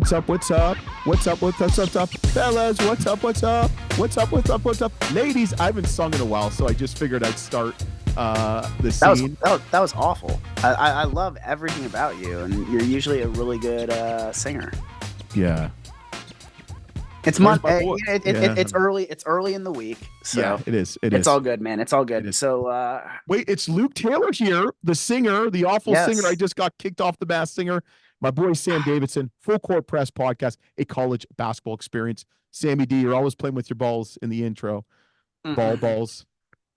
What's up? What's up? What's up? What's up? Fellas, what's up? What's up? What's up? What's up? What's up? Ladies, I haven't sung in a while, so I just figured I'd start the scene. That was awful. I love everything about you, and you're usually a really good singer. Yeah. It's it's early. It's early in the week, so yeah, it is. It's all good, man. It's all good. So wait, it's Luke Taylor here, the singer, the awful singer. I just got kicked off the Masked Singer. My boy Sam Davidson, Full Court Press Podcast, a college basketball experience. Sammy D, you're always playing with your balls in the intro. Balls.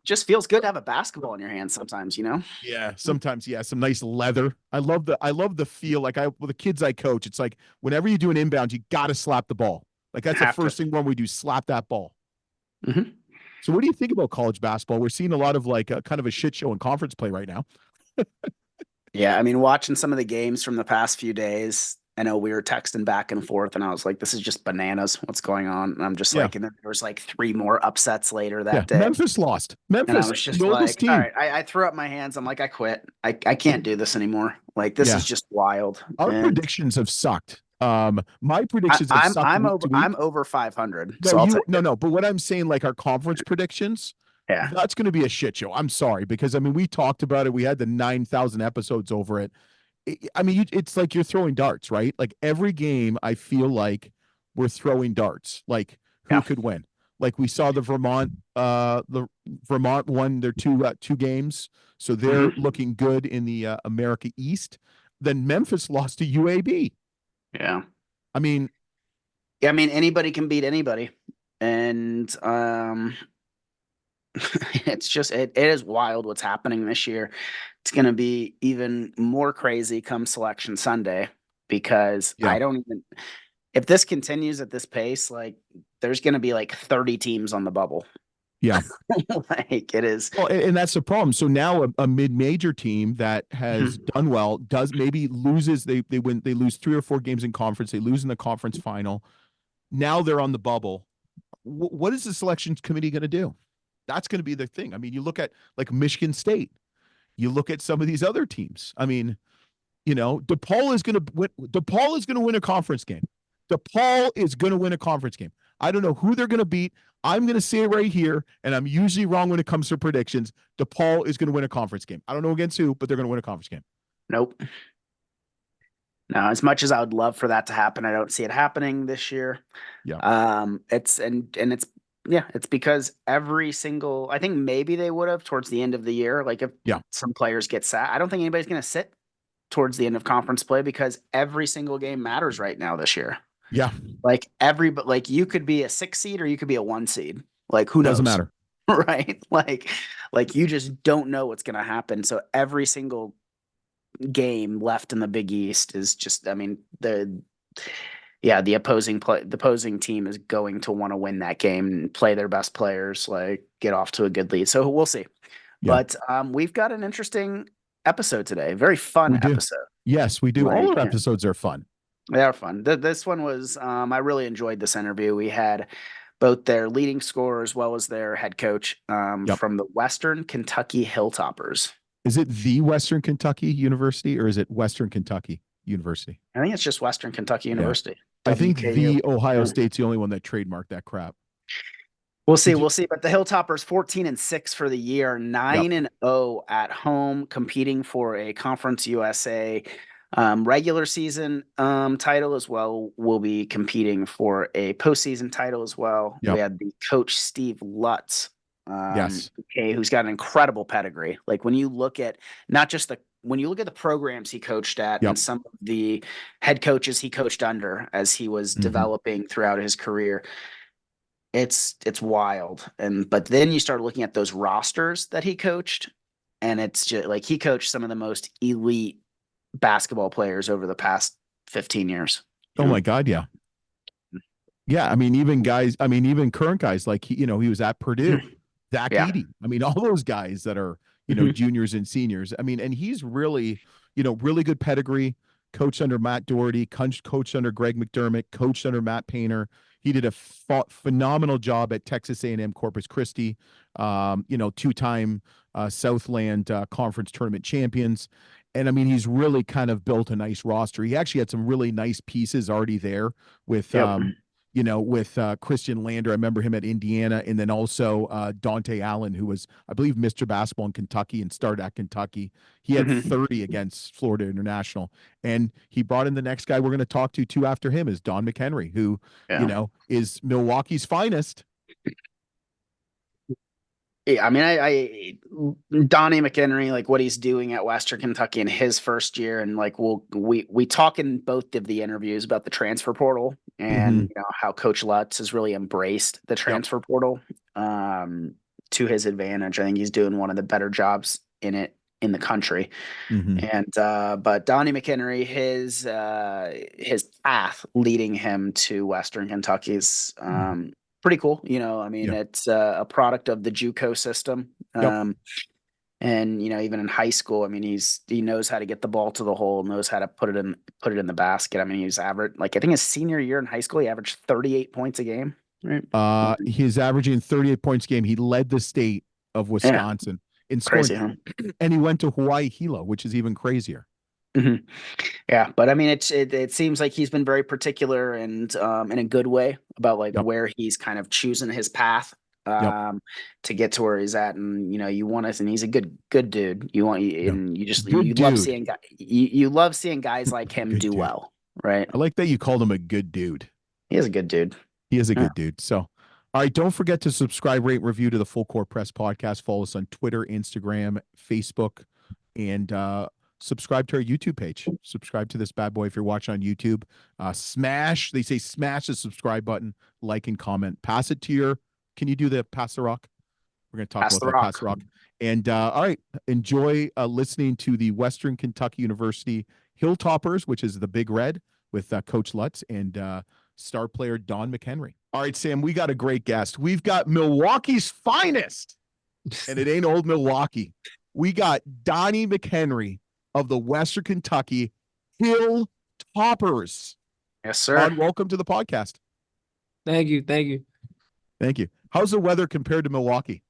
Just feels good to have a basketball in your hands sometimes, you know? Yeah, sometimes, yeah. Some nice leather. I love the feel. Like with the kids I coach, it's like whenever you do an inbound, you gotta slap the ball. Like that's the first thing when we do, slap that ball. Mm-hmm. So what do you think about college basketball? We're seeing a lot of like kind of a shit show in conference play right now. Yeah, I mean, watching some of the games from the past few days, I know we were texting back and forth, and I was like, this is just bananas. What's going on? And I'm just like, and then there was like 3 more upsets later that day. Memphis lost. And I was just like, team. All right, I threw up my hands. I'm like, I quit. I can't do this anymore. Like, this is just wild. Our predictions have sucked. My predictions have sucked. I'm over 500. No, so but what I'm saying, like our conference predictions, that's going to be a shit show. I'm sorry, because I mean, we talked about it. We had the 9,000 episodes over it. I mean, it's like you're throwing darts, right? Like every game, I feel like we're throwing darts. Like who could win? Like we saw the Vermont won their two games, so they're looking good in the America East. Then Memphis lost to UAB. Yeah, I mean, anybody can beat anybody, and it's just it is wild what's happening this year. It's going to be even more crazy come Selection Sunday, because I don't even, if this continues at this pace, like there's going to be like 30 teams on the bubble. Yeah. Like it is. Well, and that's the problem. So now a mid-major team that has done well loses. They lose 3 or 4 games in conference. They lose in the conference final. Now they're on the bubble. What is the selection committee going to do? That's going to be the thing. I mean, you look at like Michigan State. You look at some of these other teams. I mean, you know, DePaul is going to win a conference game. DePaul is going to win a conference game. I don't know who they're going to beat. I'm going to say it right here, and I'm usually wrong when it comes to predictions. DePaul is going to win a conference game. I don't know against who, but they're going to win a conference game. Nope. Now, as much as I would love for that to happen, I don't see it happening this year. Yeah. It's because every single, I think maybe they would have towards the end of the year, like if some players get sat. I don't think anybody's going to sit towards the end of conference play, because every single game matters right now this year. Yeah. Like you could be a 6 seed or you could be a 1 seed. Like who knows? Doesn't matter. Right? Like you just don't know what's going to happen. So every single game left in the Big East is just, I mean, the opposing team is going to want to win that game and play their best players, like get off to a good lead. So we'll see. Yeah. But we've got an interesting episode today. Very fun episode. Yes, we do. All our episodes are fun. They are fun. This one was, I really enjoyed this interview. We had both their leading scorer as well as their head coach from the Western Kentucky Hilltoppers. Is it the Western Kentucky University or is it Western Kentucky University? I think it's just Western Kentucky University. I think the Ohio State's the only one that trademarked that crap. We'll see. But the Hilltoppers 14-6 for the year, 9-0 at home, competing for a Conference USA regular season title as well. We'll be competing for a postseason title as well. We had the coach Steve Lutz, who's got an incredible pedigree. Like when you look at when you look at the programs he coached at and some of the head coaches he coached under as he was developing throughout his career, it's wild. But then you start looking at those rosters that he coached, and it's just like he coached some of the most elite basketball players over the past 15 years. Oh my God. Yeah. Yeah. I mean, even current guys, like he was at Purdue, Zach Edey. I mean, all those guys that are, juniors and seniors. I mean, and he's really, really good pedigree, coached under Matt Doherty, coached under Greg McDermott, coached under Matt Painter. He did a phenomenal job at Texas A&M Corpus Christi, 2-time Southland Conference tournament champions. And I mean, he's really kind of built a nice roster. He actually had some really nice pieces already there with, Yep. with Christian Lander. I remember him at Indiana, and then also Dante Allen, who was, I believe, Mr. Basketball in Kentucky and started at Kentucky. He had Mhm. 30 against Florida International, and he brought in the next guy we're going to talk to too after him is Don McHenry, who Yeah. is Milwaukee's finest. Yeah, I mean, Donnie McHenry, like what he's doing at Western Kentucky in his first year, and like we talk in both of the interviews about the transfer portal and Mm-hmm. how Coach Lutz has really embraced the Yep. transfer portal um, to his advantage. I think he's doing one of the better jobs in it in the country. Mm-hmm. And but Donnie McHenry, his path leading him to Western Kentucky's pretty cool. I mean, Yeah. it's a product of the JUCO system. Yep. And even in high school, I mean, he knows how to get the ball to the hole, knows how to put it in the basket. I mean, he's average like I think his senior year in high school, he averaged 38 points a game. Right? He's averaging 38 points a game. He led the state of Yeah, Wisconsin in scoring, crazy, huh? and he went to Hawaii Hilo, which is even crazier. Mhm. Yeah, but I mean, it seems like he's been very particular and in a good way about like Yep. where he's kind of choosing his path Yep. to get to where he's at, and you want us, and he's a good dude. Yeah. And you just Good you love dude. seeing you love seeing guys like him Good do dude. well, right? I like that you called him a good dude. He is a good dude. He is a Yeah. good dude. So, all right, don't forget to subscribe, rate, review to the Full Court Press podcast. Follow us on Twitter, Instagram, Facebook, and subscribe to our YouTube page. Subscribe to this bad boy if you're watching on YouTube. They say smash the subscribe button, like and comment. Pass it to your, can you do the pass the rock? We're going to talk Pass about the that pass rock. the rock. And all right, enjoy listening to the Western Kentucky University Hilltoppers, which is the Big Red with Coach Lutz and star player Don McHenry. All right, Sam, we got a great guest. We've got Milwaukee's finest, and it ain't old Milwaukee. We got Donnie McHenry of the Western Kentucky Hilltoppers. Yes, sir. Don, welcome to the podcast. Thank you. Thank you. Thank you. How's the weather compared to Milwaukee?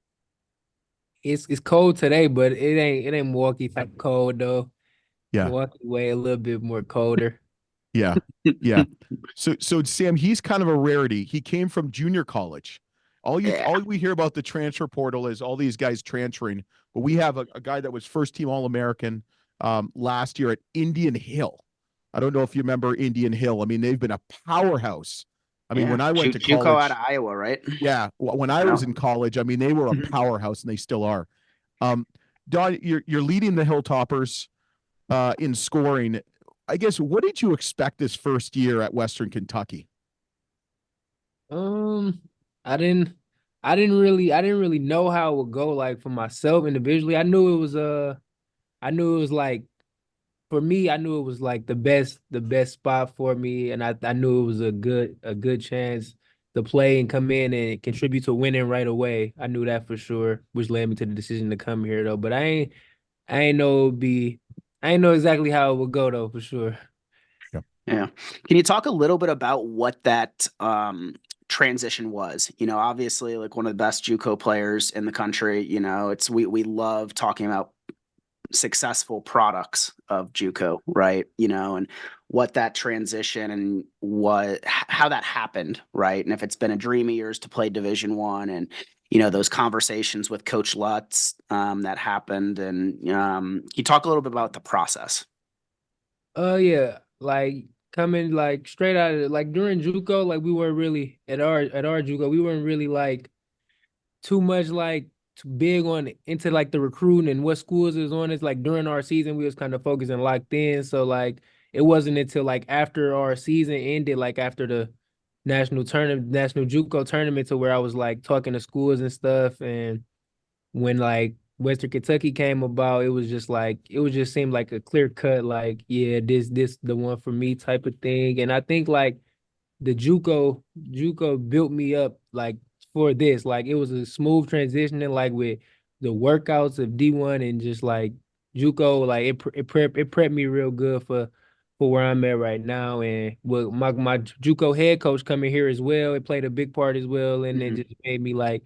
It's cold today, but it ain't Milwaukee type cold though. Yeah. Milwaukee way a little bit more colder. Yeah. Yeah. So Sam, he's kind of a rarity. He came from junior college. All we hear about the transfer portal is all these guys transferring, but we have a guy that was first team All-American last year at Indian Hill. I don't know if you remember Indian Hill. I mean, they've been a powerhouse. I mean, when I went to JUCO out college, of Iowa, right? yeah, when I was in college, I mean, they were a powerhouse and they still are. Don, you're leading the Hilltoppers in scoring. I guess, what did you expect this first year at Western Kentucky? I didn't really know how it would go like for myself individually. I knew it was like for me, I knew it was like the best spot for me, and I knew it was a good chance to play and come in and contribute to winning right away. I knew that for sure, which led me to the decision to come here though. But I ain't know I ain't know exactly how it would go though for sure. Yeah. Can you talk a little bit about what that transition was? Obviously like one of the best JUCO players in the country, it's we love talking about successful products of JUCO, right? And what that transition and how that happened, right? And if it's been a dream of yours to play Division I, and those conversations with Coach Lutz that happened, and you talk a little bit about the process. Yeah, like coming like straight out of like during JUCO, like we weren't really at our JUCO, we weren't really like too much like too big on into like the recruiting and what schools is on. It's like during our season, we was kind of focusing locked in. So like it wasn't until like after our season ended, like after the national JUCO tournament, to where I was like talking to schools and stuff. And when like Western Kentucky came about, it was just seemed like a clear cut, like, yeah, this the one for me type of thing. And I think like the JUCO built me up like for this. Like it was a smooth transitioning, like with the workouts of D1 and just like JUCO, like it prepped me real good for where I'm at right now. And with my JUCO head coach coming here as well, it played a big part as well. And it just made me like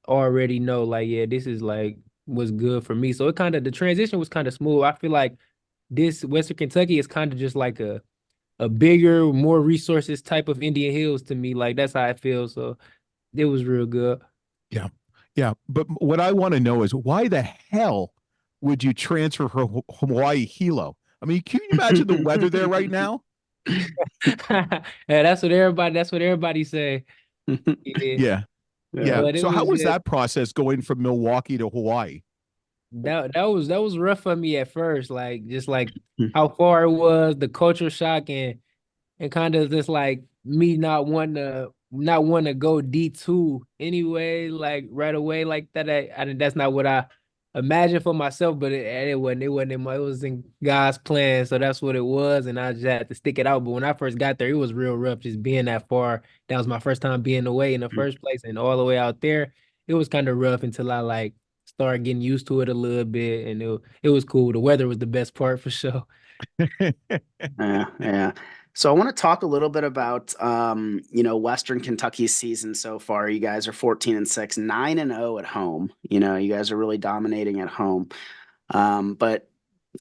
already know like, yeah, this is like was good for me. So the transition was kind of smooth. I feel like this Western Kentucky is kind of just like a bigger, more resources type of Indian Hills to me. Like that's how I feel. So it was real good. Yeah. Yeah. But what I want to know is why the hell would you transfer from Hawaii Hilo? I mean, can you imagine the weather there right now? Yeah, that's what everybody say. Yeah. Yeah. Yeah. But it So how was was just that process going from Milwaukee to Hawaii? that was rough for me at first. Like just like how far it was, the culture shock and kind of just like me not wanting to go D2 anyway, like right away like that. That's not what I imagined for myself, but it was in God's plan, so that's what it was, and I just had to stick it out. But when I first got there, it was real rough just being that far. That was my first time being away in the first place, and all the way out there, it was kind of rough until I like started getting used to it a little bit, and it was cool. The weather was the best part for sure. Yeah, yeah. So I want to talk a little bit about Western Kentucky's season so far. You guys are 14-6, 9-0 at home. You guys are really dominating at home. But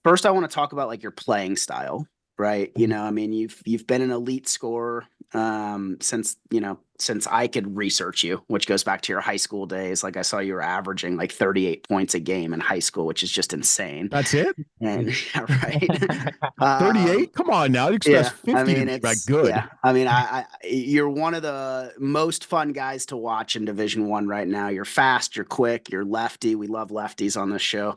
first I want to talk about like your playing style, right? I mean, you've been an elite scorer since I could research you, which goes back to your high school days. Like I saw you were averaging like 38 points a game in high school, which is just insane. That's it? And yeah, right. 38? Come on now. You expect Yeah, I 50 to mean be like it's good. yeah. I mean, you're one of the most fun guys to watch in Division One right now. You're fast, you're quick, you're lefty. We love lefties on this show,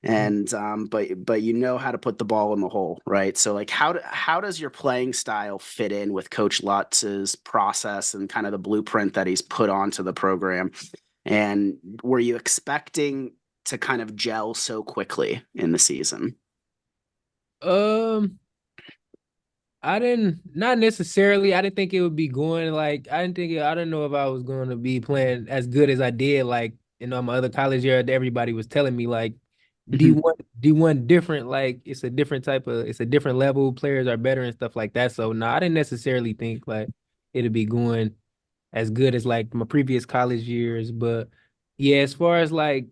and but you know how to put the ball in the hole, right? So like, how does your playing style fit in with Coach Lutz's process and kind of the blueprint that he's put onto the program? And were you expecting to kind of gel so quickly in the season? Um, I didn't, not necessarily. I didn't think it would be going like I didn't know if I was going to be playing as good as I did. Like, my other college year, everybody was telling me like D1 different, like it's a different level. Players are better and stuff like that. So no, I didn't necessarily think like it'd be going as good as like my previous college years. But yeah, as far as like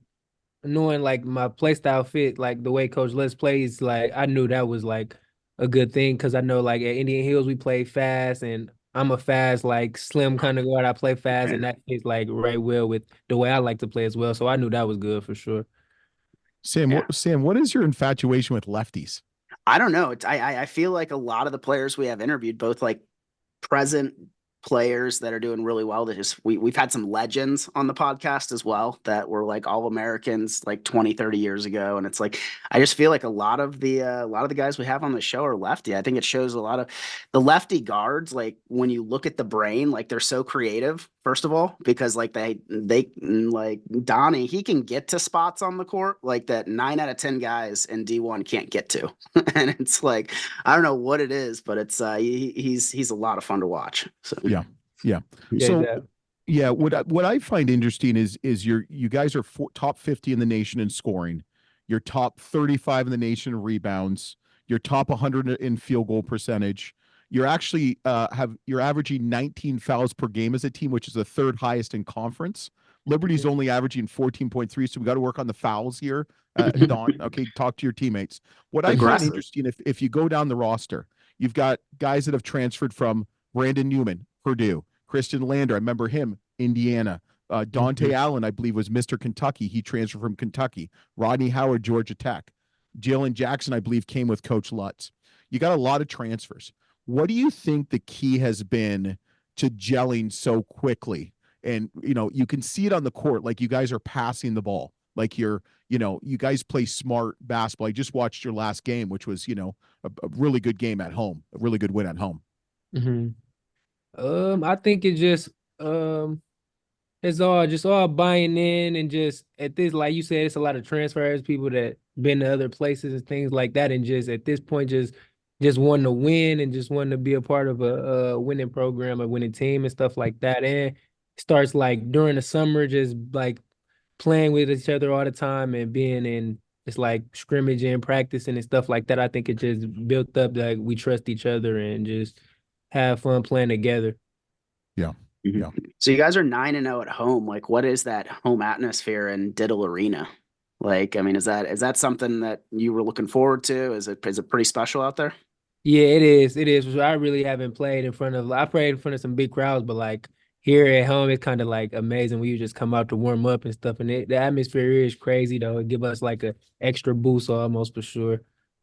knowing like my play style fit, like the way Coach Les plays, like I knew that was like a good thing because I know like at Indian Hills we play fast and I'm a fast, like slim kind of guard. I play fast and that fits like right well with the way I like to play as well. So I knew that was good for sure. Sam, what is your infatuation with lefties? I don't know. I feel like a lot of the players we have interviewed, both like present players that are doing really well, that just we've had some legends on the podcast as well that were like all Americans like 20, 30 years ago. And it's like I just feel like a lot of the guys we have on the show are lefty. I think it shows a lot of the lefty guards, like when you look at the brain, like they're so creative, first of all, because like they like Donnie, he can get to spots on the court like that 9 out of 10 guys in D1 can't get to. And it's like I don't know what it is, but it's he's a lot of fun to watch. So Yeah. Yeah. Yeah, So that. yeah, what I find interesting is you guys are top 50 in the nation in scoring. You're top 35 in the nation in rebounds. You're top 100 in field goal percentage. You're actually you're averaging 19 fouls per game as a team, which is the third highest in conference. Liberty's only averaging 14.3, so we got to work on the fouls here. Don, okay, talk to your teammates. What I find aggressive. interesting, if you go down the roster, you've got guys that have transferred from Brandon Newman, Purdue, Christian Lander, I remember him, Indiana. Dante Allen, I believe, was Mr. Kentucky. He transferred from Kentucky. Rodney Howard, Georgia Tech. Jalen Jackson, I believe, came with Coach Lutz. You got a lot of transfers. What do you think the key has been to gelling so quickly? And, you can see it on the court. Like you guys are passing the ball. Like you guys play smart basketball. I just watched your last game, which was, a really good game at home, a really good win at home. Mm-hmm. I think um it's all buying in and just at this, like you said, it's a lot of transfers, people that been to other places and things like that, and just at this point, just wanting to win and just wanting to be a part of a winning program, a winning team, and stuff like that. And it starts like during the summer, just like playing with each other all the time and being in just like scrimmaging, practicing and stuff like that. I think it just built up like we trust each other and just have fun playing together. Yeah. Mhm. Yeah. So you guys are 9-0 at home. Like, what is that home atmosphere in Diddle Arena? Like, I mean, is that something that you were looking forward to? Is it pretty special out there? Yeah, it is. It is. I really haven't played in front of. I played in front of some big crowds, but like here at home, it's kind of like amazing when you just come out to warm up and stuff. And the atmosphere is crazy though. It give us like a extra boost almost for sure.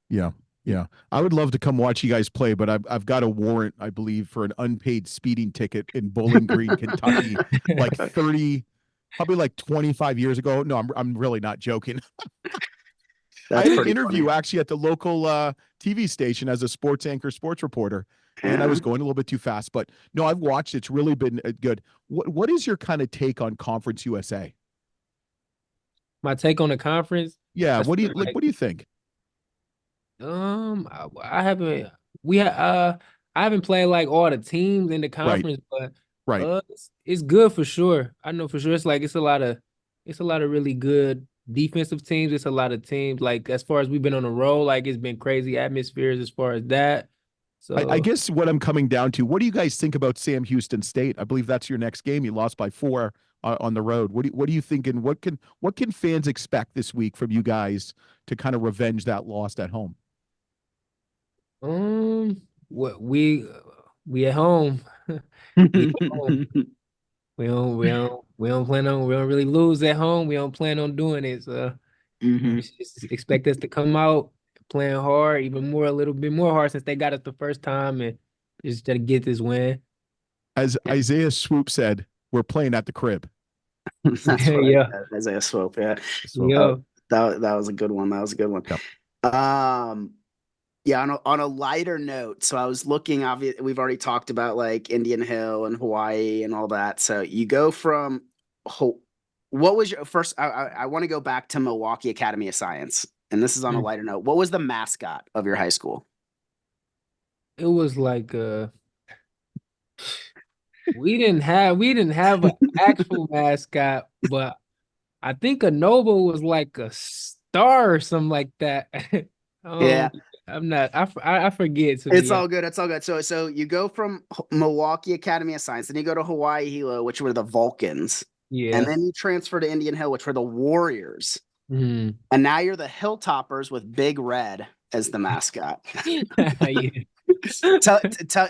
Yeah. Yeah. I would love to come watch you guys play, but I've got a warrant, I believe, for an unpaid speeding ticket in Bowling Green, Kentucky, like 30, probably like 25 years ago. No, I'm really not joking. I That's had an pretty interview funny. actually at the local TV station as a sports anchor, sports reporter, and I Yeah. was going a little bit too fast. But no, I've watched. It's really been good. What is your kind of take on Conference USA? My take on the conference. Yeah, I what do you feel like? like What do you think? I haven't I haven't played like all the teams in the Right, conference, but right. it's good for sure. I know for sure it's like it's a lot of really good defensive teams. It's a lot of teams like as far as we've been on the road, like it's been crazy atmospheres as far as that. I So guess what I'm coming down to, what do you guys think about Sam Houston State? I believe that's your next game. You lost by 4 on the road. What do you think, and what can fans expect this week from you guys to kind of revenge that loss at home? what we at home. We at home. We don't really lose at home. We don't plan on doing it. So Hmm. you should just expect us to come out playing hard, even more, a little bit more hard since they got us the first time and just to get this win. As Isaiah Swoop said, we're playing at the crib. That's what I Yeah. said, Isaiah Swope. Yeah. So, That, Yeah. that was a good one. That was a good one. yep. Yeah, on a lighter note, so I was looking, obviously, we've already talked about like Indian Hill and Hawaii and all that. So you go from, what was your first? I want to go back to Milwaukee Academy of Science, and this is on a Mm. lighter note. What was the mascot of your high school? It was like we didn't have an actual mascot, but I think a Nova was like a star or something like that. Yeah, Um, I'm not. I forget to it's be all honest. good. It's all good. So you go from Milwaukee Academy of Science, then you go to Hawaii Hilo, which were the Vulcans, and Yeah. then you transfer to Indian Hill, which were the Warriors. Mm. And now you're the Hilltoppers with Big Red as the mascot. Yeah.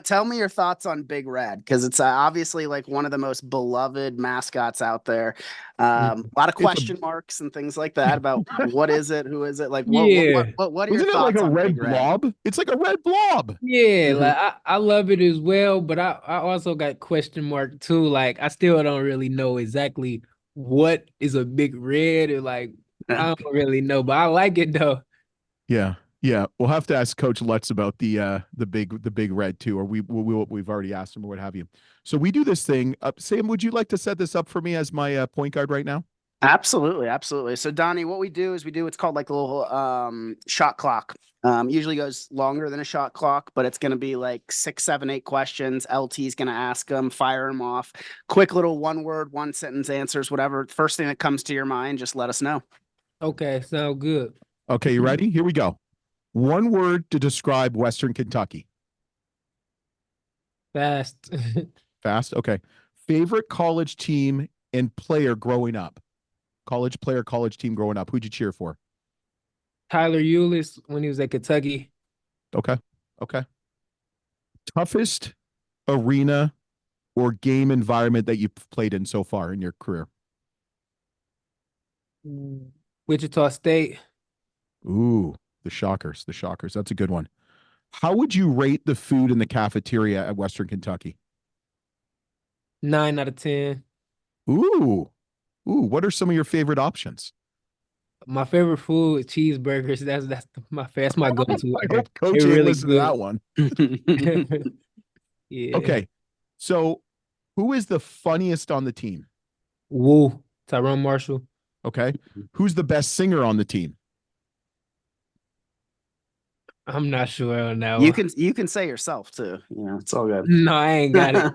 Tell me your thoughts on Big Red, because it's obviously like one of the most beloved mascots out there. A lot of It's a question marks and things like that about what is it, who is it? Like Yeah. what are your wasn't it like thoughts a on Big red Red? blob? It's like a red blob. Yeah, Hmm. like I love it as well, but I also got question mark too. Like I still don't really know exactly what is a big red or like I don't really know, but I like it though. Yeah. Yeah. We'll have to ask Coach Lutz about the big red too, or we've already asked him or what have you. So we do this thing. Sam, would you like to set this up for me as my point guard right now? Absolutely, absolutely. So Donnie, what we do is we do what's called like a little shot clock. Usually goes longer than a shot clock, but it's gonna be like 6, 7, 8 questions. LT's gonna ask them, fire them off. Quick little one word, one sentence answers, whatever. First thing that comes to your mind, just let us know. Okay, sound good. Okay, you ready? Here we go. One word to describe Western Kentucky. Fast. Fast. Okay. Favorite college team and player growing up. College player, college team growing up. Who'd you cheer for? Tyler Eulis when he was at Kentucky. Okay. Okay. Toughest arena or game environment that you've played in so far in your career? Wichita State. Ooh, the Shockers. The Shockers. That's a good one. How would you rate the food in the cafeteria at Western Kentucky? 9 out of 10. Ooh. Ooh, what are some of your favorite options? My favorite food is cheeseburgers. That's my go-to I there. hope They're Coach ain't really listen to that good. one. Yeah. Okay. So who is the funniest on the team? Woo. Tyrone Marshall. Okay. Who's the best singer on the team? I'm not sure on that You one. can say yourself too. It's all good. No, I ain't got it.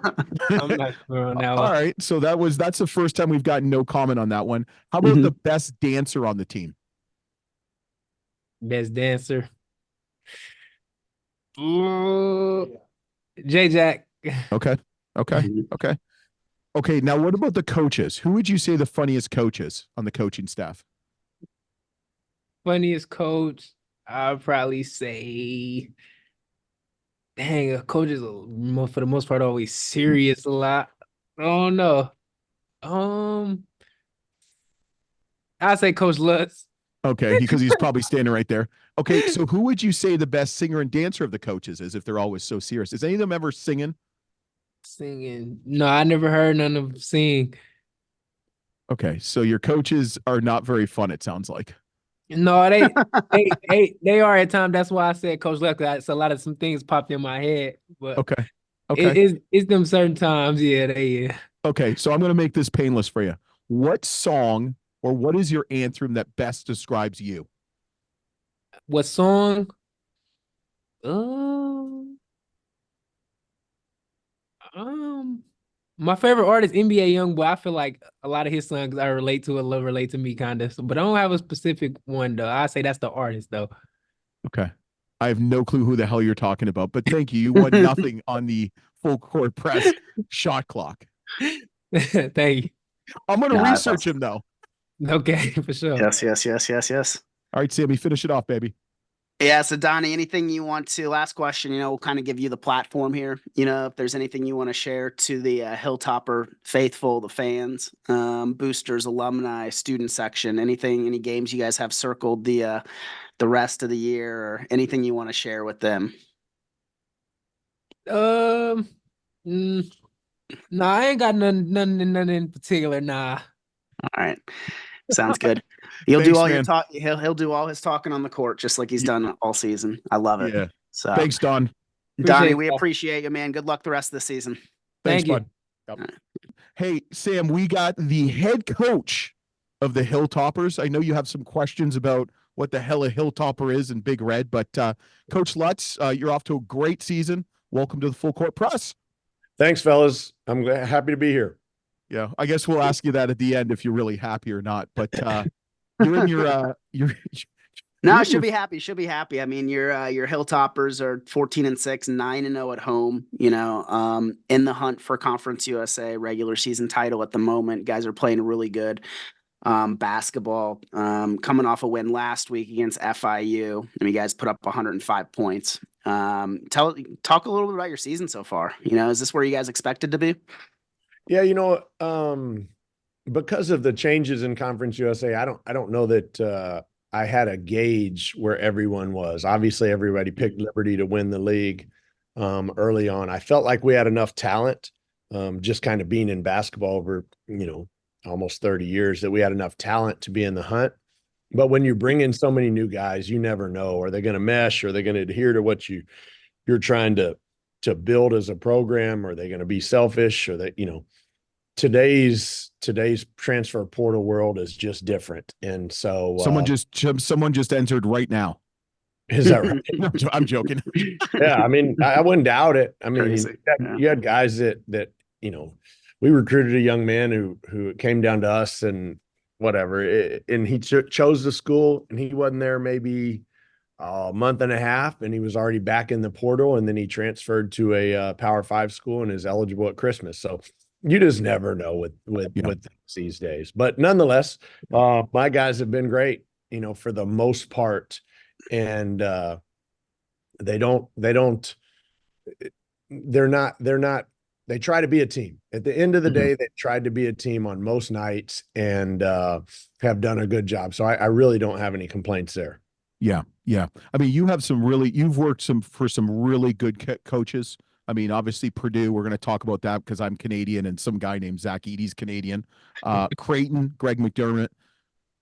I'm not sure on that All one. right. So that's the first time we've gotten no comment on that one. How about the best dancer on the team? Best dancer. Ooh, J Jack. Okay. Okay. Okay. Okay. Now what about the coaches? Who would you say the funniest coaches on the coaching staff? funniest coach, I'll probably say, dang, a coach is for the most part always serious a lot. I don't know. Um, I'll say Coach Lutz. Okay, because he's probably standing right there. Okay, so who would you say the best singer and dancer of the coaches is if they're always so serious? Is any of them ever singing? Singing. No, I never heard none of them sing. Okay, so your coaches are not very fun, it sounds like. No, they are at times. That's why I said Coach Lutz. 'Cause it's a lot of some things popped in my head, but Okay. Okay. it's them certain times. Yeah, yeah. Okay, so I'm going to make this painless for you. What song or what is your anthem that best describes you? What song? Um, um, my favorite artist, NBA Youngboy. I feel like a lot of his songs I relate to, relate to me, kind of. So, but I don't have a specific one though. I say that's the artist though. Okay. I have no clue who the hell you're talking about, but thank you. You won nothing on the full court press shot clock. Thank you. I'm going to research him though. Okay, for sure. Yes. All right, Sammy, finish it off, baby. Yeah, so Donnie, anything you want to, last question, we'll kind of give you the platform here. If there's anything you want to share to the Hilltopper faithful, the fans, boosters, alumni, student section, any games you guys have circled the rest of the year or anything you want to share with them? No, I ain't got none in particular. Nah. All right. Sounds good. He'll do Thanks, all your man. talk. He'll do all his talking on the court, just like he's done all season. I love it. Yeah. So Thanks, Don. Donnie, we appreciate you, man. Good luck the rest of the season. Thanks, Thank you. bud. Yep. Hey, Sam, we got the head coach of the Hilltoppers. I know you have some questions about what the hell a Hilltopper is in Big Red, but Coach Lutz, you're off to a great season. Welcome to the Full Court Press. Thanks, fellas. I'm happy to be here. Yeah, I guess we'll ask you that at the end if you're really happy or not. But you're in your No, should be happy. Should be happy. I mean, your Hilltoppers are 14-6, 9-0 at home. In the hunt for Conference USA regular season title at the moment. Guys are playing really good basketball. Coming off a win last week against FIU, and you guys put up 105 points. Talk a little bit about your season so far. Is this where you guys expected to be? Yeah, because of the changes in Conference USA, I don't know that I had a gauge where everyone was. Obviously, everybody picked Liberty to win the league early on. I felt like we had enough talent, just kind of being in basketball over, almost 30 years, that we had enough talent to be in the hunt. But when you bring in so many new guys, you never know. Are they going to mesh? Are they going to adhere to what you're trying to build as a program? Are they going to be selfish? Or that, today's transfer portal world is just different. And so someone just entered right now. Is that right? No, I'm joking. Yeah, I mean, I wouldn't doubt it. I mean, you had guys that we recruited a young man who came down to us and whatever, and he chose the school, and he wasn't there maybe a month and a half, and he was already back in the portal, and then he transferred to a Power 5 school and is eligible at Christmas. So you just never know with these days. But nonetheless, my guys have been great, for the most part, and they try to be a team. At the end of the day, they tried to be a team on most nights and have done a good job. So I really don't have any complaints there. Yeah. I mean, you've worked for some really good coaches. I mean, obviously Purdue, we're going to talk about that because I'm Canadian and some guy named Zach Edey's Canadian. Creighton, Greg McDermott.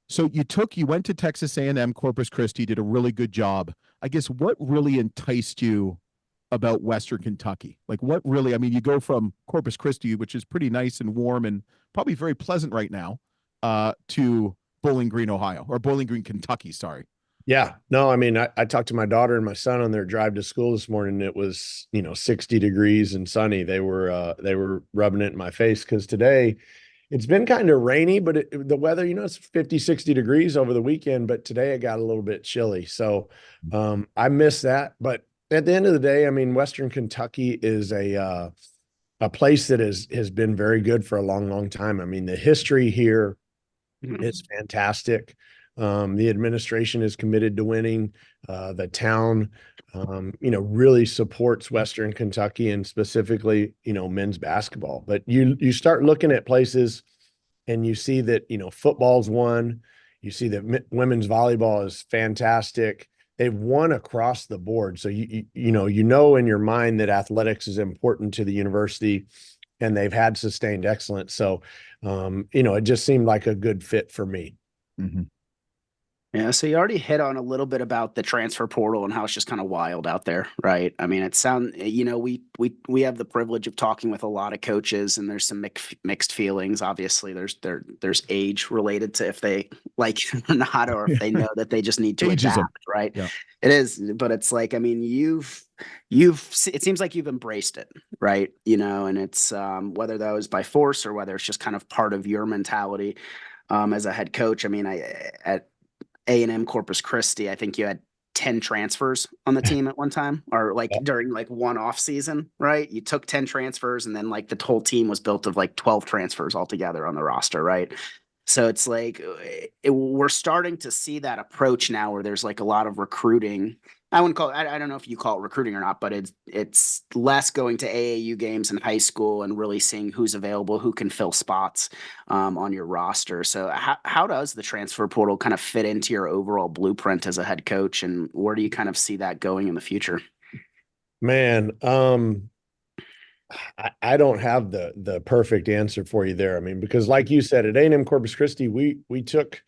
So you went to Texas A&M, Corpus Christi, did a really good job. I guess what really enticed you about Western Kentucky? Like you go from Corpus Christi, which is pretty nice and warm and probably very pleasant right now, to Bowling Green, Ohio, or Bowling Green, Kentucky, sorry. Yeah, no, I mean, I talked to my daughter and my son on their drive to school this morning. It was, 60 degrees and sunny. They were rubbing it in my face because today it's been kind of rainy, but the weather, it's 50, 60 degrees over the weekend, but today it got a little bit chilly. So I miss that. But at the end of the day, I mean, Western Kentucky is a place that has been very good for a long, long time. I mean, the history here is fantastic. The administration is committed to winning. The town, really supports Western Kentucky and specifically, men's basketball. But you start looking at places and you see that, football's won. You see that women's volleyball is fantastic. They've won across the board. So you know in your mind that athletics is important to the university, and they've had sustained excellence. So, it just seemed like a good fit for me. Mm-hmm. Yeah, so you already hit on a little bit about the transfer portal and how it's just kind of wild out there, right? I mean, we have the privilege of talking with a lot of coaches, and there's some mixed feelings. Obviously, there's age related to if they like it or not, or if they know that they just need to adapt, right? Yeah. It is, but it's like, I mean, it seems like you've embraced it, right? And it's whether that was by force or whether it's just kind of part of your mentality as a head coach. I mean, at A&M Corpus Christi, I think you had 10 transfers on the team at one time, or during one off season, right? You took 10 transfers, and then the whole team was built of 12 transfers altogether on the roster, right? So it's we're starting to see that approach now where there's a lot of recruiting. I wouldn't call it, I don't know if you call it recruiting or not, but it's less going to AAU games in high school and really seeing who's available, who can fill spots on your roster. So how does the transfer portal kind of fit into your overall blueprint as a head coach, and where do you kind of see that going in the future? Man, I don't have the perfect answer for you there. I mean, because like you said, at A&M Corpus Christi, we took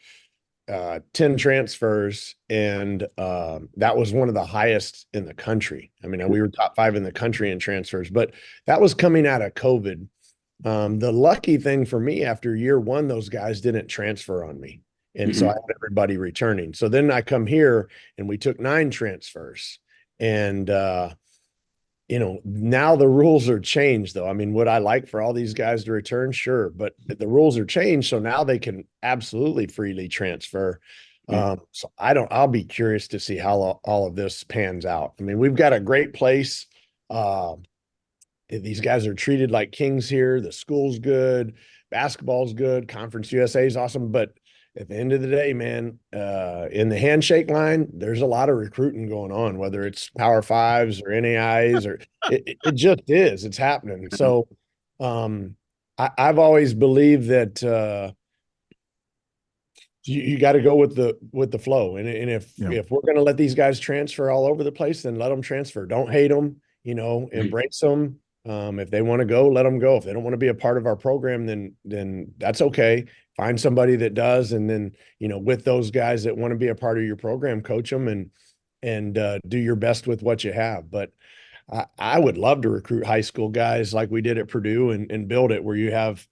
10 transfers, and that was one of the highest in the country. I mean, we were top 5 in the country in transfers, but that was coming out of COVID. The lucky thing for me, after year 1, those guys didn't transfer on me. And so I had everybody returning. So then I come here and we took 9 transfers, and now the rules are changed, though. I mean, would I like for all these guys to return? Sure. But the rules are changed. So now they can absolutely freely transfer. So I'll be curious to see how all of this pans out. I mean, we've got a great place. These guys are treated like kings here. The school's good. Basketball's good. Conference USA is awesome. But at the end of the day, man, in the handshake line, there's a lot of recruiting going on, whether it's Power Fives or NAIs, or it just is. It's happening. So I've always believed that you got to go with the flow. And if we're going to let these guys transfer all over the place, then let them transfer. Don't hate them, embrace them. If they want to go, let them go. If they don't want to be a part of our program, then that's okay. Find somebody that does. And then, with those guys that want to be a part of your program, coach them and do your best with what you have. But I would love to recruit high school guys like we did at Purdue and build it where you have,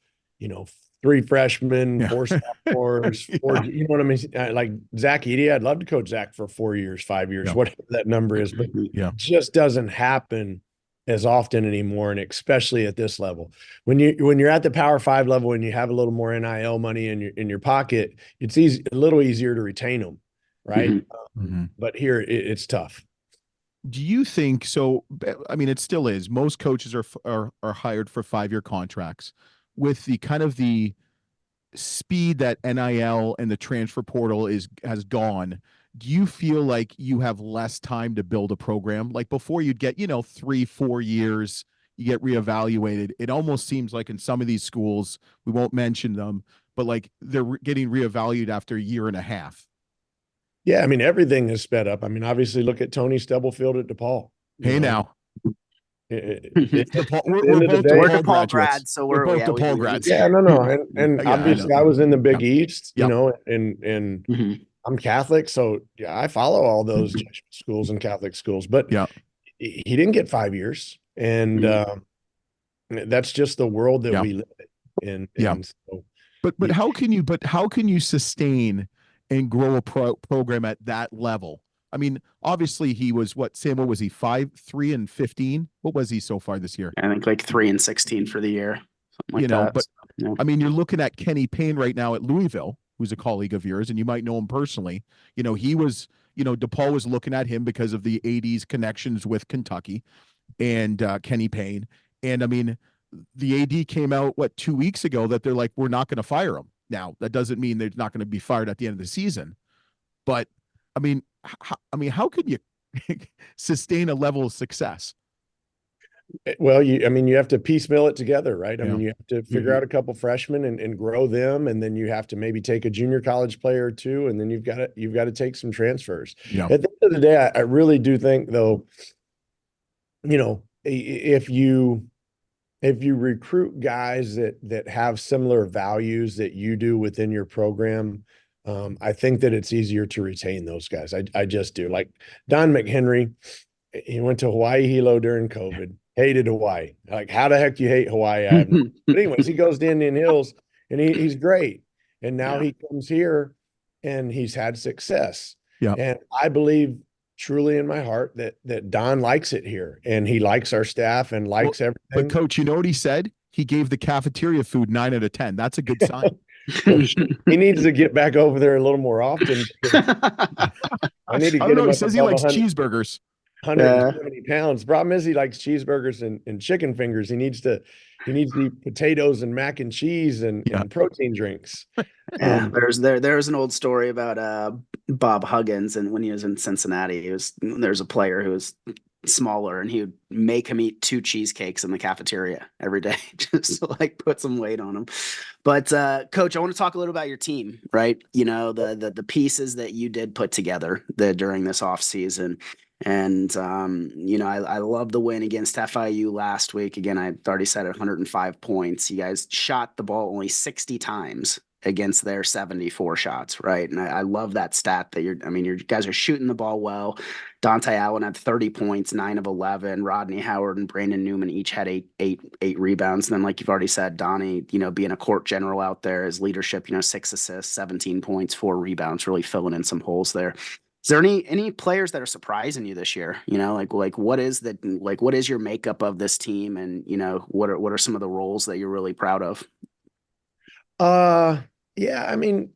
3 freshmen, 4 sophomores, 4, you know what I mean? Like Zach Edey, I'd love to coach Zach for 4 years, 5 years, whatever that number is, but it just doesn't happen as often anymore, and especially at this level. When you're at the Power 5 level and you have a little more NIL money in your pocket, it's a little easier to retain them, right? But here it's tough. Do you think so? I mean, it still is. Most coaches are hired for 5-year contracts. With the kind of the speed that NIL and the transfer portal has gone, do you feel like you have less time to build a program? Like before, you'd get 3-4 years, you get reevaluated. It almost seems like in some of these schools, we won't mention them, but they're getting reevaluated after a year and a half. Yeah, I mean, everything is sped up. I mean, obviously, look at Tony Stubblefield at DePaul. Hey, now. We're both DePaul grads, so we're both DePaul grads. Yeah, no, and obviously I was in the Big East, and I'm Catholic, so I follow all those Jesuit schools and Catholic schools. But he didn't get 5 years, and that's just the world that we live in. And so, but how can you sustain and grow a program at that level? I mean, obviously he was Sam, what was he, 5-3-15? What was he so far this year? I think 3-16 for the year. Something like that. But I mean, you're looking at Kenny Payne right now at Louisville, who's a colleague of yours, and you might know him personally. He was, DePaul was looking at him because of the AD's connections with Kentucky and Kenny Payne. And I mean, the AD came out, 2 weeks ago that they're like, we're not going to fire him. Now, that doesn't mean they're not going to be fired at the end of the season. but I mean, how could you sustain a level of success? Well, I mean, you have to piecemeal it together, right? I Yeah. mean, you have to figure out a couple freshmen and grow them, and then you have to maybe take a junior college player or two, and then you've got to take some transfers. Yeah. At the end of the day, I really do think, though, if you recruit guys that have similar values that you do within your program, I think that it's easier to retain those guys. I just do. Like Don McHenry, he went to Hawaii Hilo during COVID, hated Hawaii. Like, how the heck do you hate Hawaii? But anyways, he goes to Indian Hills and he's great. And now he comes here and he's had success. Yeah. And I believe truly in my heart that Don likes it here and he likes our staff and likes everything. But Coach, you know what he said? He gave the cafeteria food 9 out of 10. That's a good sign. He needs to get back over there a little more often. I need to get him. He says he likes cheeseburgers. 170 pounds. Problem is he likes cheeseburgers and chicken fingers. He needs to eat potatoes and mac and cheese and protein drinks. Yeah, there's an old story about Bob Huggins, and when he was in Cincinnati, there's a player who was smaller, and he would make him eat 2 cheesecakes in the cafeteria every day just to like put some weight on him. But Coach, I want to talk a little about your team, right? The pieces that you did put together during this off season. And I love the win against FIU last week. Again, I already said 105 points. You guys shot the ball only 60 times against their 74 shots, right? And I love that stat that you guys are shooting the ball well. Dante Allen had 30 points, 9 of 11. Rodney Howard and Brandon Newman each had eight rebounds. And then, like you've already said, Donnie, being a court general out there, his leadership, 6 assists, 17 points, 4 rebounds, really filling in some holes there. Is there any players that are surprising you this year? What is your makeup of this team, and what are some of the roles that you're really proud of? Yeah, I mean,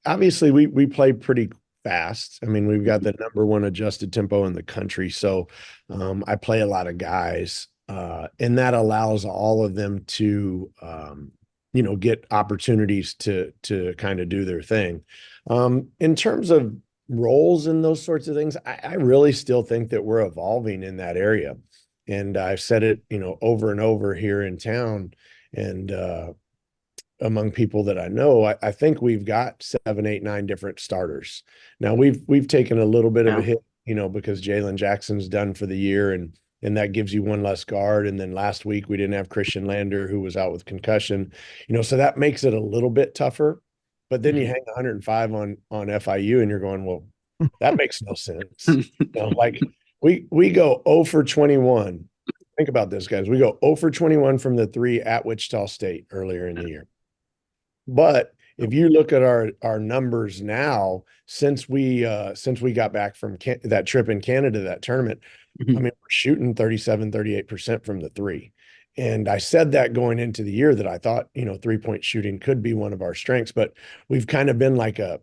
obviously we play pretty fast. I mean, we've got the number 1 adjusted tempo in the country, so I play a lot of guys, and that allows all of them to get opportunities to kind of do their thing. In terms of roles and those sorts of things, I really still think that we're evolving in that area. And I've said it, over and over here in town and among people that I know, I think we've got 7, 8, 9 different starters. Now we've taken a little bit of a hit, because Jalen Jackson's done for the year and that gives you 1 less guard. And then last week we didn't have Christian Lander, who was out with concussion, so that makes it a little bit tougher. But then you hang 105 on FIU and you're going, well, that makes no sense. Like we go 0 for 21. Think about this, guys. We go 0 for 21 from the 3 at Wichita State earlier in the year. But if you look at our numbers now, since we got back from that trip in Canada, that tournament, I mean, we're shooting 37, 38% from the 3. And I said that going into the year that I thought, 3-point shooting could be one of our strengths, but we've kind of been like a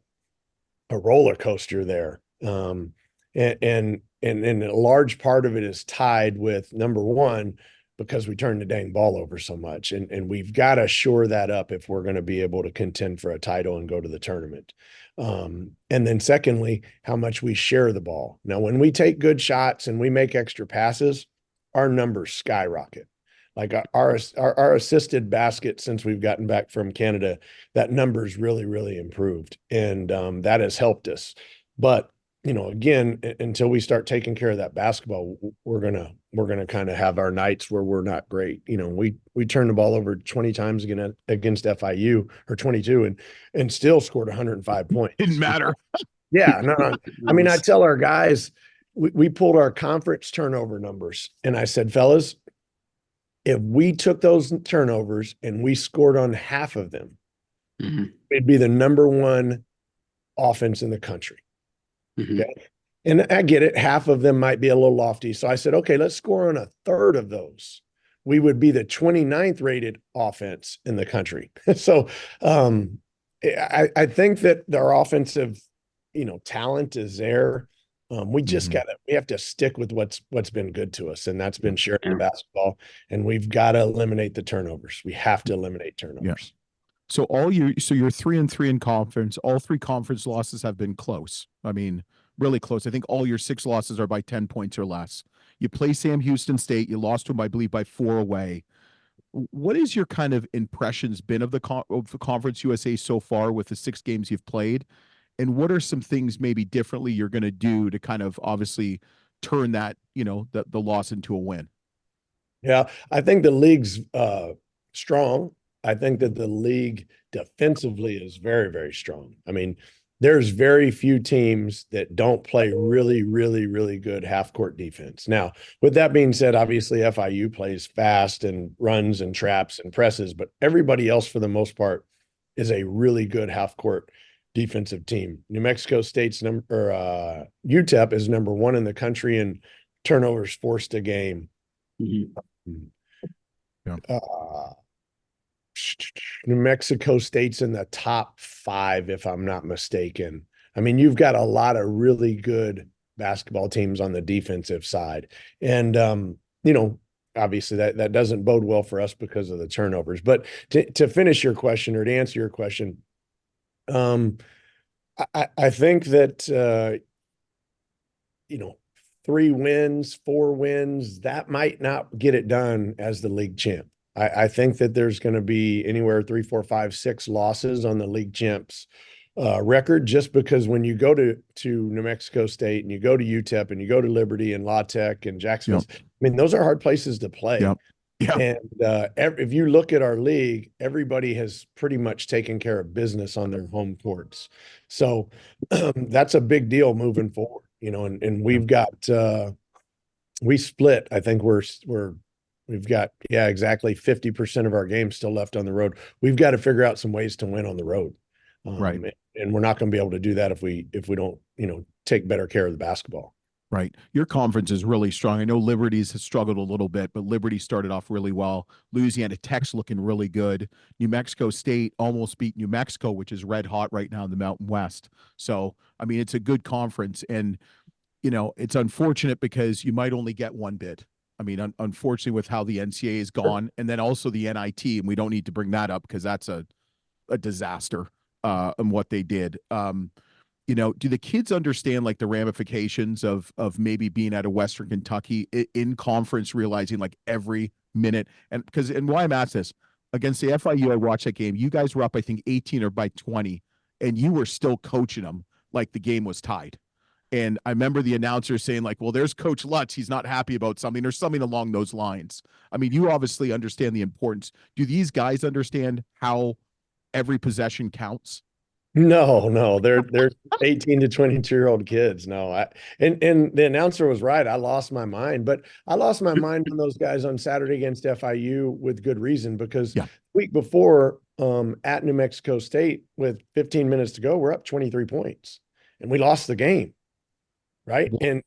roller coaster there. And a large part of it is tied with, number 1, because we turn the dang ball over so much. And we've got to shore that up if we're going to be able to contend for a title and go to the tournament. And then secondly, how much we share the ball. Now, when we take good shots and we make extra passes, our numbers skyrocket. Like our assisted basket since we've gotten back from Canada, that number's really, really improved. And that has helped us. But, again, until we start taking care of that basketball, we're gonna kind of have our nights where we're not great. We turned the ball over 20 times against FIU, or 22, and still scored 105 points. Didn't matter. Yeah, no. I mean, I tell our guys, we pulled our conference turnover numbers, and I said, fellas, if we took those turnovers and we scored on half of them, we'd be the number 1 offense in the country. Okay. And I get it. Half of them might be a little lofty. So I said, okay, let's score on a third of those. We would be the 29th rated offense in the country. So I think that our offensive, talent is there. We just we have to stick with what's been good to us, and that's been sharing the basketball, and we've got to eliminate the turnovers. We have to eliminate turnovers. So you're 3-3 in conference. All 3 conference losses have been close. I mean, really close. I think all your 6 losses are by 10 points or less. You play Sam Houston State. You lost to them, I believe, by 4 away. What is your kind of impressions been of the Conference USA so far with the 6 games you've played? And what are some things maybe differently you're going to do to kind of obviously turn that, the loss into a win? Yeah, I think the league's strong. I think that the league defensively is very, very strong. I mean, there's very few teams that don't play really, really, really good half-court defense. Now, with that being said, obviously FIU plays fast and runs and traps and presses, but everybody else, for the most part, is a really good half-court defensive team. New Mexico State's UTEP is number 1 in the country in turnovers forced a game. Mm-hmm. Yeah. New Mexico State's in the top 5, if I'm not mistaken. I mean, you've got a lot of really good basketball teams on the defensive side. And, obviously that doesn't bode well for us because of the turnovers. But to finish your question, or to answer your question, I think that, 3 wins, 4 wins, that might not get it done as the league champ. I think that there's going to be anywhere 3, 4, 5, 6 losses on the league champs record, just because when you go to New Mexico State and you go to UTEP and you go to Liberty and La Tech and Jacksonville, I mean, those are hard places to play. Yeah. And if you look at our league, everybody has pretty much taken care of business on their home courts. So that's a big deal moving forward, and we've got we split. I think we've got exactly 50% of our games still left on the road. We've got to figure out some ways to win on the road. Right. And we're not going to be able to do that if we don't, take better care of the basketball. Right. Your conference is really strong. I know Liberty's has struggled a little bit, but Liberty started off really well. Louisiana Tech's looking really good. New Mexico State almost beat New Mexico, which is red hot right now in the Mountain West. So, I mean, it's a good conference. And, it's unfortunate because you might only get one bid. I mean, unfortunately, with how the NCAA is gone, and then also the NIT, and we don't need to bring that up because that's a disaster in what they did. Do the kids understand like the ramifications of maybe being out of Western Kentucky in conference, realizing like every minute? And why I'm asking this, against the FIU, I watched that game. You guys were up, I think, 18 or by 20, and you were still coaching them like the game was tied. And I remember the announcer saying like, well, there's Coach Lutz. He's not happy about something or something along those lines. I mean, you obviously understand the importance. Do these guys understand how every possession counts? No, they're 18 to 22-year-old kids. No, and the announcer was right. I lost my mind, but I lost my mind on those guys on Saturday against FIU with good reason, because the week before at New Mexico State with 15 minutes to go, we're up 23 points and we lost the game. Right. And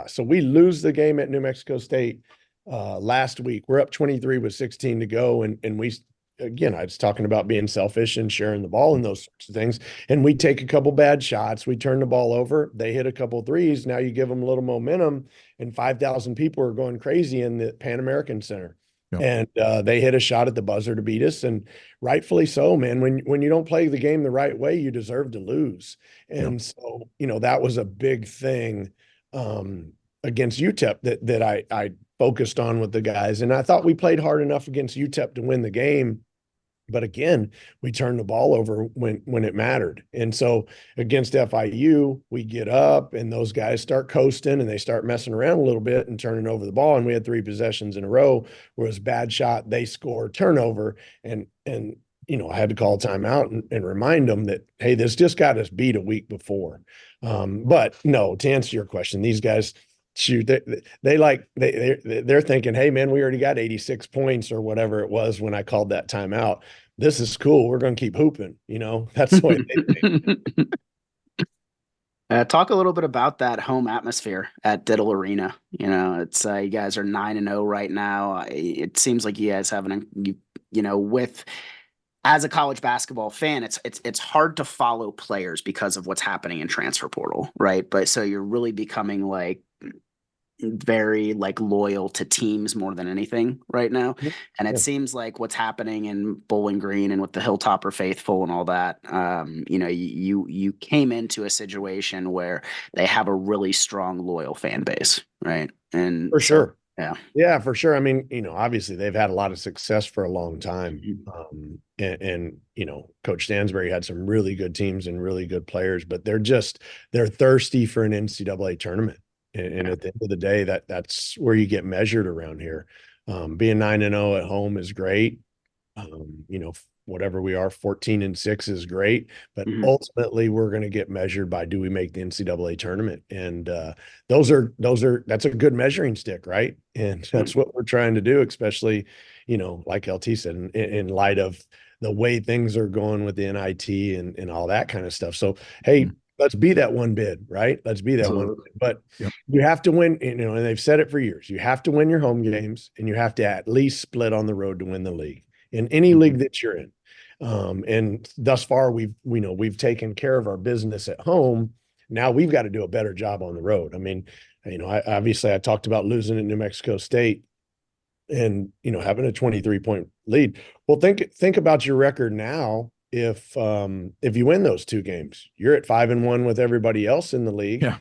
so we lose the game at New Mexico State last week. We're up 23 with 16 to go. And we, again, I was talking about being selfish and sharing the ball and those sorts of things. And we take a couple bad shots. We turn the ball over. They hit a couple threes. Now you give them a little momentum, and 5,000 people are going crazy in the Pan American Center. Yep. And they hit a shot at the buzzer to beat us, and rightfully so, man. When you don't play the game the right way, you deserve to lose. And so, that was a big thing against UTEP that I focused on with the guys. And I thought we played hard enough against UTEP to win the game. But again, we turned the ball over when it mattered. And so against FIU, we get up and those guys start coasting and they start messing around a little bit and turning over the ball. And we had 3 possessions in a row where it was bad shot, they score, turnover. And I had to call a timeout and remind them that, hey, this just got us beat a week before. But no, to answer your question, these guys, shoot, they're thinking, hey man, we already got 86 points or whatever it was when I called that timeout. This is cool. We're going to keep hooping. That's the way they think. Talk a little bit about that home atmosphere at Diddle Arena. It's you guys are 9-0 right now. It seems like you guys have with, as a college basketball fan, it's hard to follow players because of what's happening in transfer portal, right? But so you're really becoming like, very like loyal to teams more than anything right now. Mhm. And it Yeah. seems like what's happening in Bowling Green and with the Hilltopper faithful and all that, you came into a situation where they have a really strong, loyal fan base, right? And For so, sure. yeah. Yeah, for sure. I mean, obviously they've had a lot of success for a long time. Mhm. And Coach Stansbury had some really good teams and really good players, but they're thirsty for an NCAA tournament. And at the end of the day, that's where you get measured around here. Being 9-0 at home is great. Whatever we are, 14-6 is great, but Mhm. ultimately we're going to get measured by, do we make the NCAA tournament? And that's a good measuring stick, right? And that's what we're trying to do, especially, like LT said, in light of the way things are going with the NIT and all that kind of stuff. So, hey, let's be that one bid, right? Let's be that one bid. But Yep. you have to win, and they've said it for years. You have to win your home games, and you have to at least split on the road to win the league in any league that you're in. And thus far, we've taken care of our business at home. Now we've got to do a better job on the road. I mean, obviously I talked about losing at New Mexico State and, having a 23-point lead. Well, think about your record now. If you win those two games, you're at 5-1 with everybody else in the league. Yeah.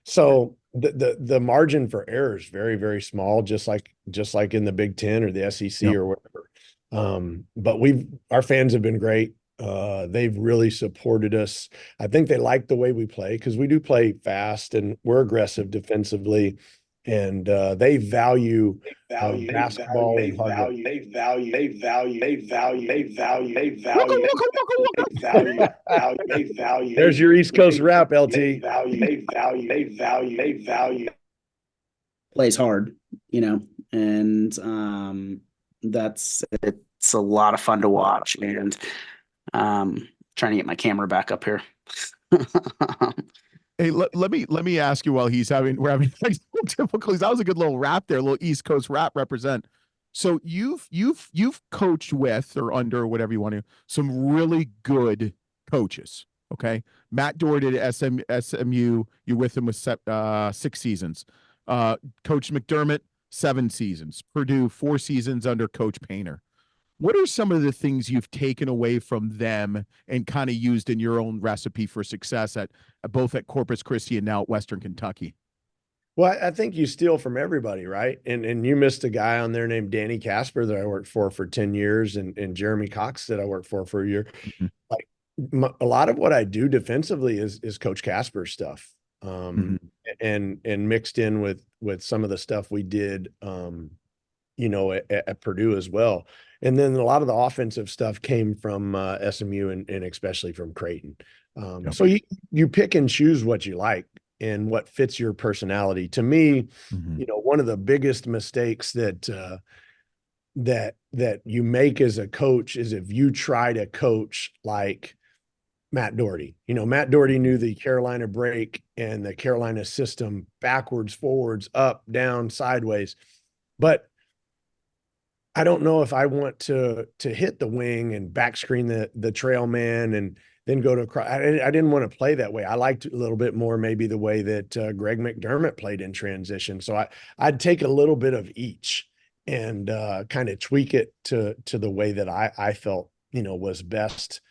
So the margin for error is very, very small, just like in the Big Ten or the SEC or whatever. But our fans have been great. They've really supported us. I think they like the way we play, because we do play fast and we're aggressive defensively, and they value basketball and hard work. There's your East Coast rap, LT. Plays hard, and it's a lot of fun to watch. And trying to get my camera back up here. Hey, let me ask you, while we're having technical difficulties. That was a good little rap there, a little East Coast rap represent. So you've coached with or under, whatever you want to, some really good coaches. Okay, Matt Doherty at SMU. You're with him with 6 seasons. Coach McDermott, 7 seasons. Purdue, 4 seasons under Coach Painter. What are some of the things you've taken away from them and kind of used in your own recipe for success at both at Corpus Christi and now at Western Kentucky? Well, I think you steal from everybody, right? And you missed a guy on there named Danny Casper that I worked for 10 years, and Jeremy Cox that I worked for a year. Mm-hmm. Like a lot of what I do defensively is Coach Casper's stuff, and mixed in with some of the stuff we did, at Purdue as well. And then a lot of the offensive stuff came from SMU and especially from Creighton. So you pick and choose what you like and what fits your personality. To me, one of the biggest mistakes that you make as a coach is if you try to coach like Matt Doherty. Matt Doherty knew the Carolina break and the Carolina system backwards, forwards, up, down, sideways. But I don't know if I want to hit the wing and back screen the trail man and then go to I didn't want to play that way. I liked a little bit more maybe the way that Greg McDermott played in transition. So I'd take a little bit of each and kind of tweak it to the way that I felt was best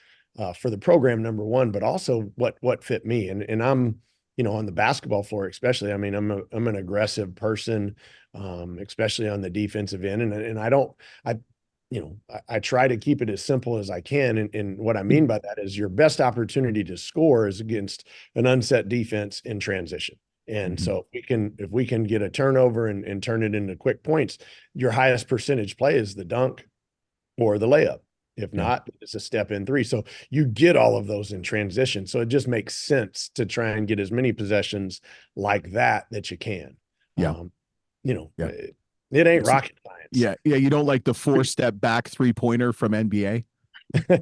for the program, number one, but also what fit me. And I'm on the basketball floor especially. I mean, I'm an aggressive person, especially on the defensive end, and I try to keep it as simple as I can. And what I mean by that is your best opportunity to score is against an unset defense in transition. And so if we can get a turnover and turn it into quick points, your highest percentage play is the dunk or the layup. If not, it's a step in 3. So you get all of those in transition. So it just makes sense to try and get as many possessions like that you can. It ain't rocket science. Yeah. You don't like the 4-step back 3-pointer from NBA?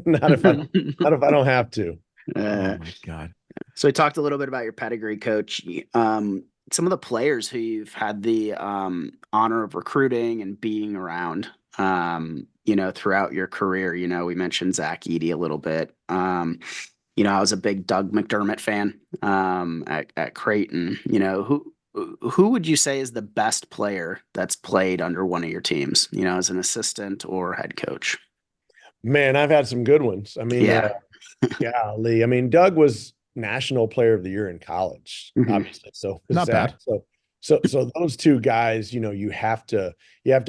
not if I don't have to. Oh my God. So we talked a little bit about your pedigree, Coach. Some of the players who you've had the honor of recruiting and being around, throughout your career. We mentioned Zach Edey a little bit. I was a big Doug McDermott fan at Creighton. who would you say is the best player that's played under one of your teams, as an assistant or head coach? Man, I've had some good ones. I mean, Yeah. golly. I mean, Doug was National Player of the Year in college, Mhm. obviously. So was Not Zach. bad. So those two guys, you have to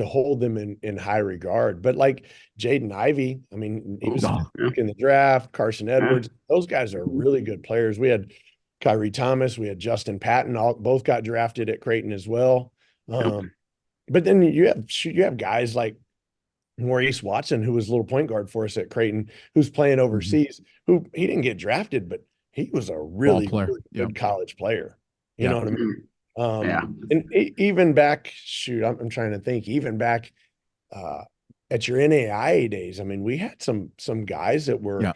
hold them in high regard. But like Jaden Ivey, I mean, he was Oh, in the draft. Carson Edwards, those guys are really good players. We had Kyrie Thomas, we had Justin Patton, both got drafted at Creighton as well. But then you have guys like Maurice Watson, who was a little point guard for us at Creighton, who's playing overseas, who he didn't get drafted, but he was a really, player. really good college player. You Yeah. know what I mean? Yeah. And even back, I'm trying to think, even back at your NAIA days, I mean, we had some guys that were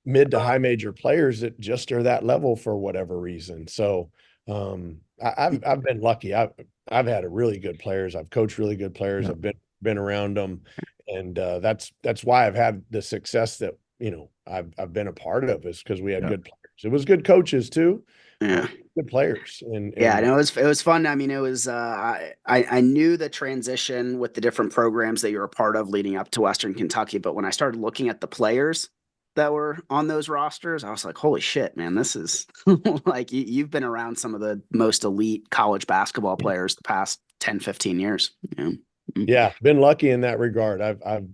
mid to high major players that just are that level for whatever reason. So I've been lucky. I've had a really good players. I've coached really good players. I've been around them, and that's why I've had the success that I've been a part of, is because we had good players. It was good coaches too. Yeah. Good players. And it was fun. I mean, it was I knew the transition with the different programs that you were a part of leading up to Western Kentucky, but when I started looking at the players that were on those rosters, I was like, holy shit, man, this is like you've been around some of the most elite college basketball players the past 10, 15 years. Yeah, been lucky in that regard. I've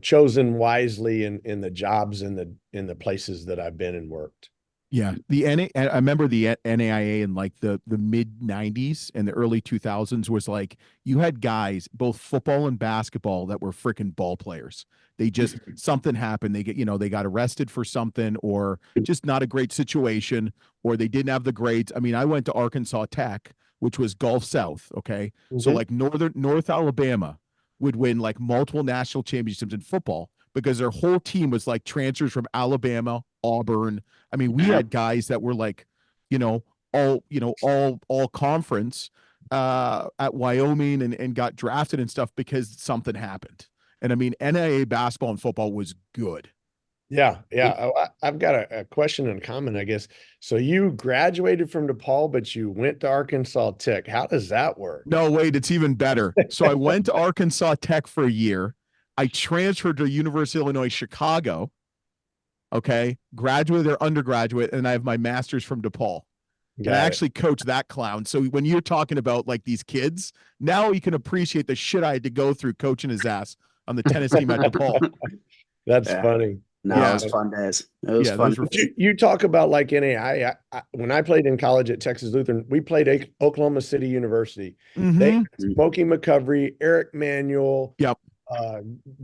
chosen wisely in the jobs in the places that I've been and worked. Yeah, I remember the NAIA in like the mid 90s and the early 2000s was like you had guys, both football and basketball, that were freaking ball players. They just something happened. They got arrested for something, or just not a great situation, or they didn't have the grades. I mean, I went to Arkansas Tech, which was Gulf South. Okay. So like North Alabama would win like multiple national championships in football because their whole team was like transfers from Alabama, Auburn. I mean, we had guys that were like, all conference at Wyoming and got drafted and stuff because something happened. And I mean, NAIA basketball and football was good. Yeah. I've got a question and comment, I guess. So you graduated from DePaul, but you went to Arkansas Tech. How does that work? No, wait, it's even better. So I went to Arkansas Tech for a year. I transferred to University of Illinois, Chicago. Okay. Graduated there, undergraduate, and I have my master's from DePaul. And I actually coached that clown. So when you're talking about like these kids, now you can appreciate the shit I had to go through coaching his ass on the tennis team at DePaul. That's funny. No, it was fun days. It was fun. You talk about like NAIA. When I played in college at Texas Lutheran, we played Oklahoma City University. They had Smokey McCovery, Eric Manuel.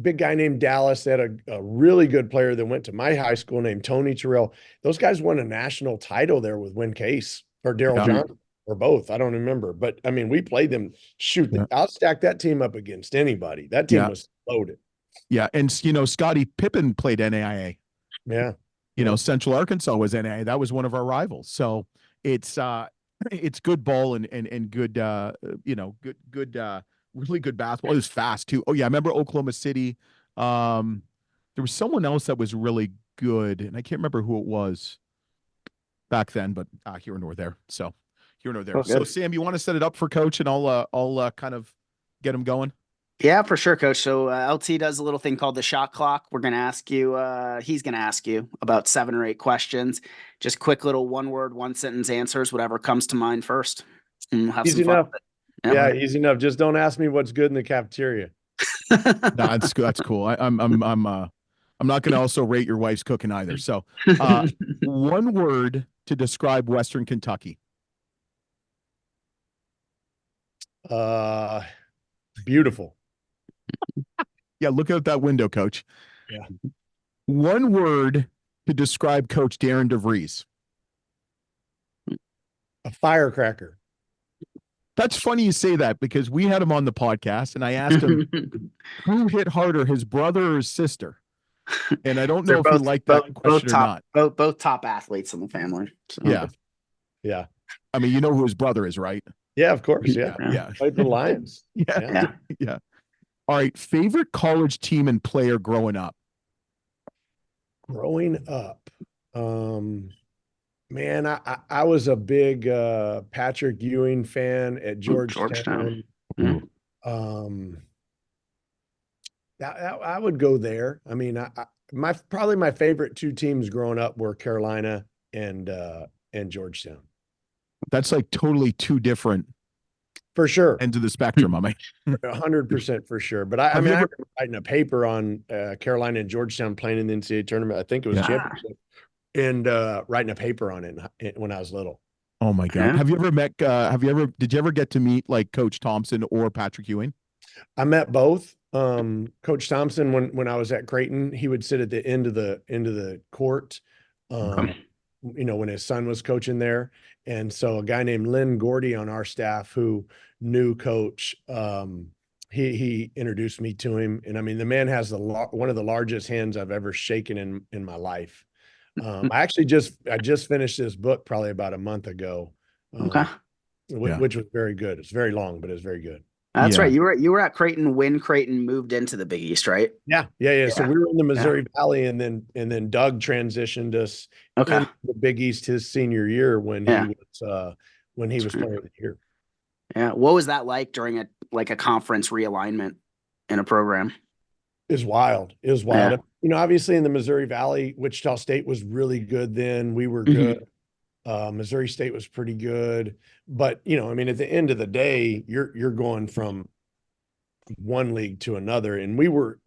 Big guy named Dallas. They had a really good player that went to my high school named Tony Terrell. Those guys won a national title there with Win Case or Daryl Johnson or both. I don't remember. But I mean, we played them. I'll stack that team up against anybody. That team was loaded. Yeah. And, Scottie Pippen played NAIA. Yeah. Central Arkansas was NAIA. That was one of our rivals. So it's good ball and good, really good basketball. It was fast too. Oh yeah. I remember Oklahoma City. There was someone else that was really good, and I can't remember who it was back then, but here nor there. So here nor there. So Sam, you want to set it up for Coach, and I'll kind of get him going? Yeah, for sure, Coach. So LT does a little thing called the shot clock. We're going to ask you, he's going to ask you about 7 or 8 questions. Just quick little 1-word, 1-sentence answers, whatever comes to mind first. And we'll have easy some fun enough. Yeah, easy enough. Just don't ask me what's good in the cafeteria. No, that's cool. I'm not going to also rate your wife's cooking either. So 1 word to describe Western Kentucky. Beautiful. Yeah, look out that window, Coach. Yeah. 1 word to describe Coach Darren DeVries. A firecracker. That's funny you say that, because we had him on the podcast and I asked him who hit harder, his brother or his sister. And I don't know if he liked that question or not. Both top athletes in the family. So. Yeah. I mean, you know who his brother is, right? Yeah, of course. Yeah. Played the Lions. Yeah. All right. Favorite college team and player growing up? Growing up. Man, I was a big Patrick Ewing fan at Georgetown. Georgetown. Yeah. Um, I would go there. I mean, probably my favorite two teams growing up were Carolina and Georgetown. That's like totally two different For sure. ends of the spectrum. I mean, 100% for sure. But I Have mean, you I ever- remember writing a paper on Carolina and Georgetown playing in the NCAA tournament. I think it was Yeah. championship, and writing a paper on it when I was little. oh my God. Yeah. Did you ever get to meet like Coach Thompson or Patrick Ewing? I met both. Coach Thompson, when I was at Creighton, he would sit at the end of the court. When his son was coaching there. And so a guy named Lynn Gordy on our staff who knew Coach, he introduced me to him. And I mean, the man has one of the largest hands I've ever shaken in my life. I just finished this book probably about a month ago, which was very good. It's very long, but it's very good. That's Yeah. right. You were at Creighton when Creighton moved into the Big East, right? Yeah. So we were in the Missouri Valley, and then Doug transitioned us into the Big East his senior year when he was player of the year. Yeah. What was that like during a conference realignment in a program? It was wild. Yeah. Obviously in the Missouri Valley, Wichita State was really good then. We were good. Missouri State was pretty good. But, I mean, at the end of the day, you're going from one league to another. And we were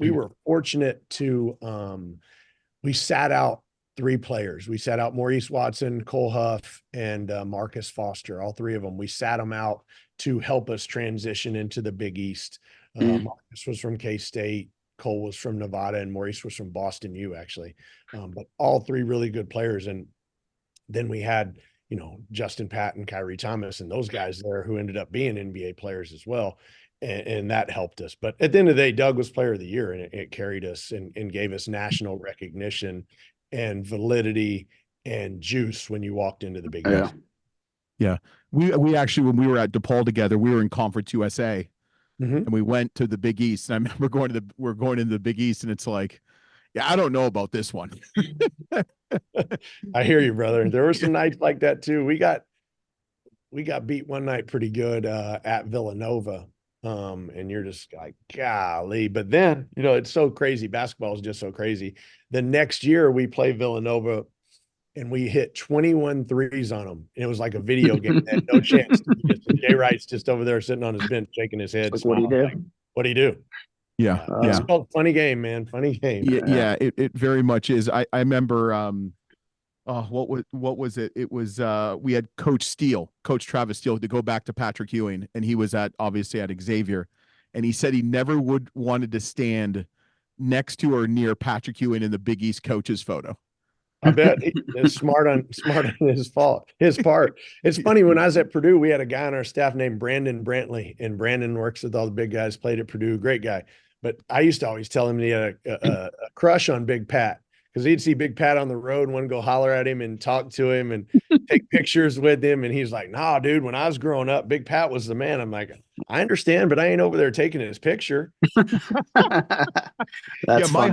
fortunate to we sat out 3 players. We sat out Maurice Watson, Cole Huff, and Marcus Foster. All 3 of them. We sat them out to help us transition into the Big East. Marcus was from K-State, Cole was from Nevada, and Maurice was from Boston U, actually. But all 3 really good players. And then we had, Justin Patton, Kyrie Thomas, and those guys there who ended up being NBA players as well. And that helped us. But at the end of the day, Doug was player of the year, and it carried us and gave us national recognition and validity and juice when you walked into the Big East. Yeah. We actually, when we were at DePaul together, we were in Conference USA, and we went to the Big East. And I remember we're going into the Big East, and it's like, yeah, I don't know about this one. I hear you, brother. There were some nights like that too. We got beat one night pretty good at Villanova. And you're just like, golly. But then, it's so crazy. Basketball is just so crazy. The next year we play Villanova and we hit 21 threes on them. And it was like a video game. They had no chance. Jay Wright's just over there sitting on his bench, shaking his head. Like, what do you do? Like, what do you do? Yeah. It's called funny game, man. Funny game. Yeah. It very much is. I remember, what was it? It was, we had Coach Travis Steele, to go back to Patrick Ewing, and he was obviously at Xavier, and he said he never wanted to stand next to or near Patrick Ewing in the Big East coaches photo. I bet he's smart on his part. It's funny, when I was at Purdue, we had a guy on our staff named Brandon Brantley, and Brandon works with all the big guys, played at Purdue, great guy. But I used to always tell him he had a crush on Big Pat, because he'd see Big Pat on the road and want to go holler at him and talk to him and take pictures with him. And he's like, "Nah, dude, when I was growing up, Big Pat was the man." I'm like, "I understand, but I ain't over there taking his picture." That's my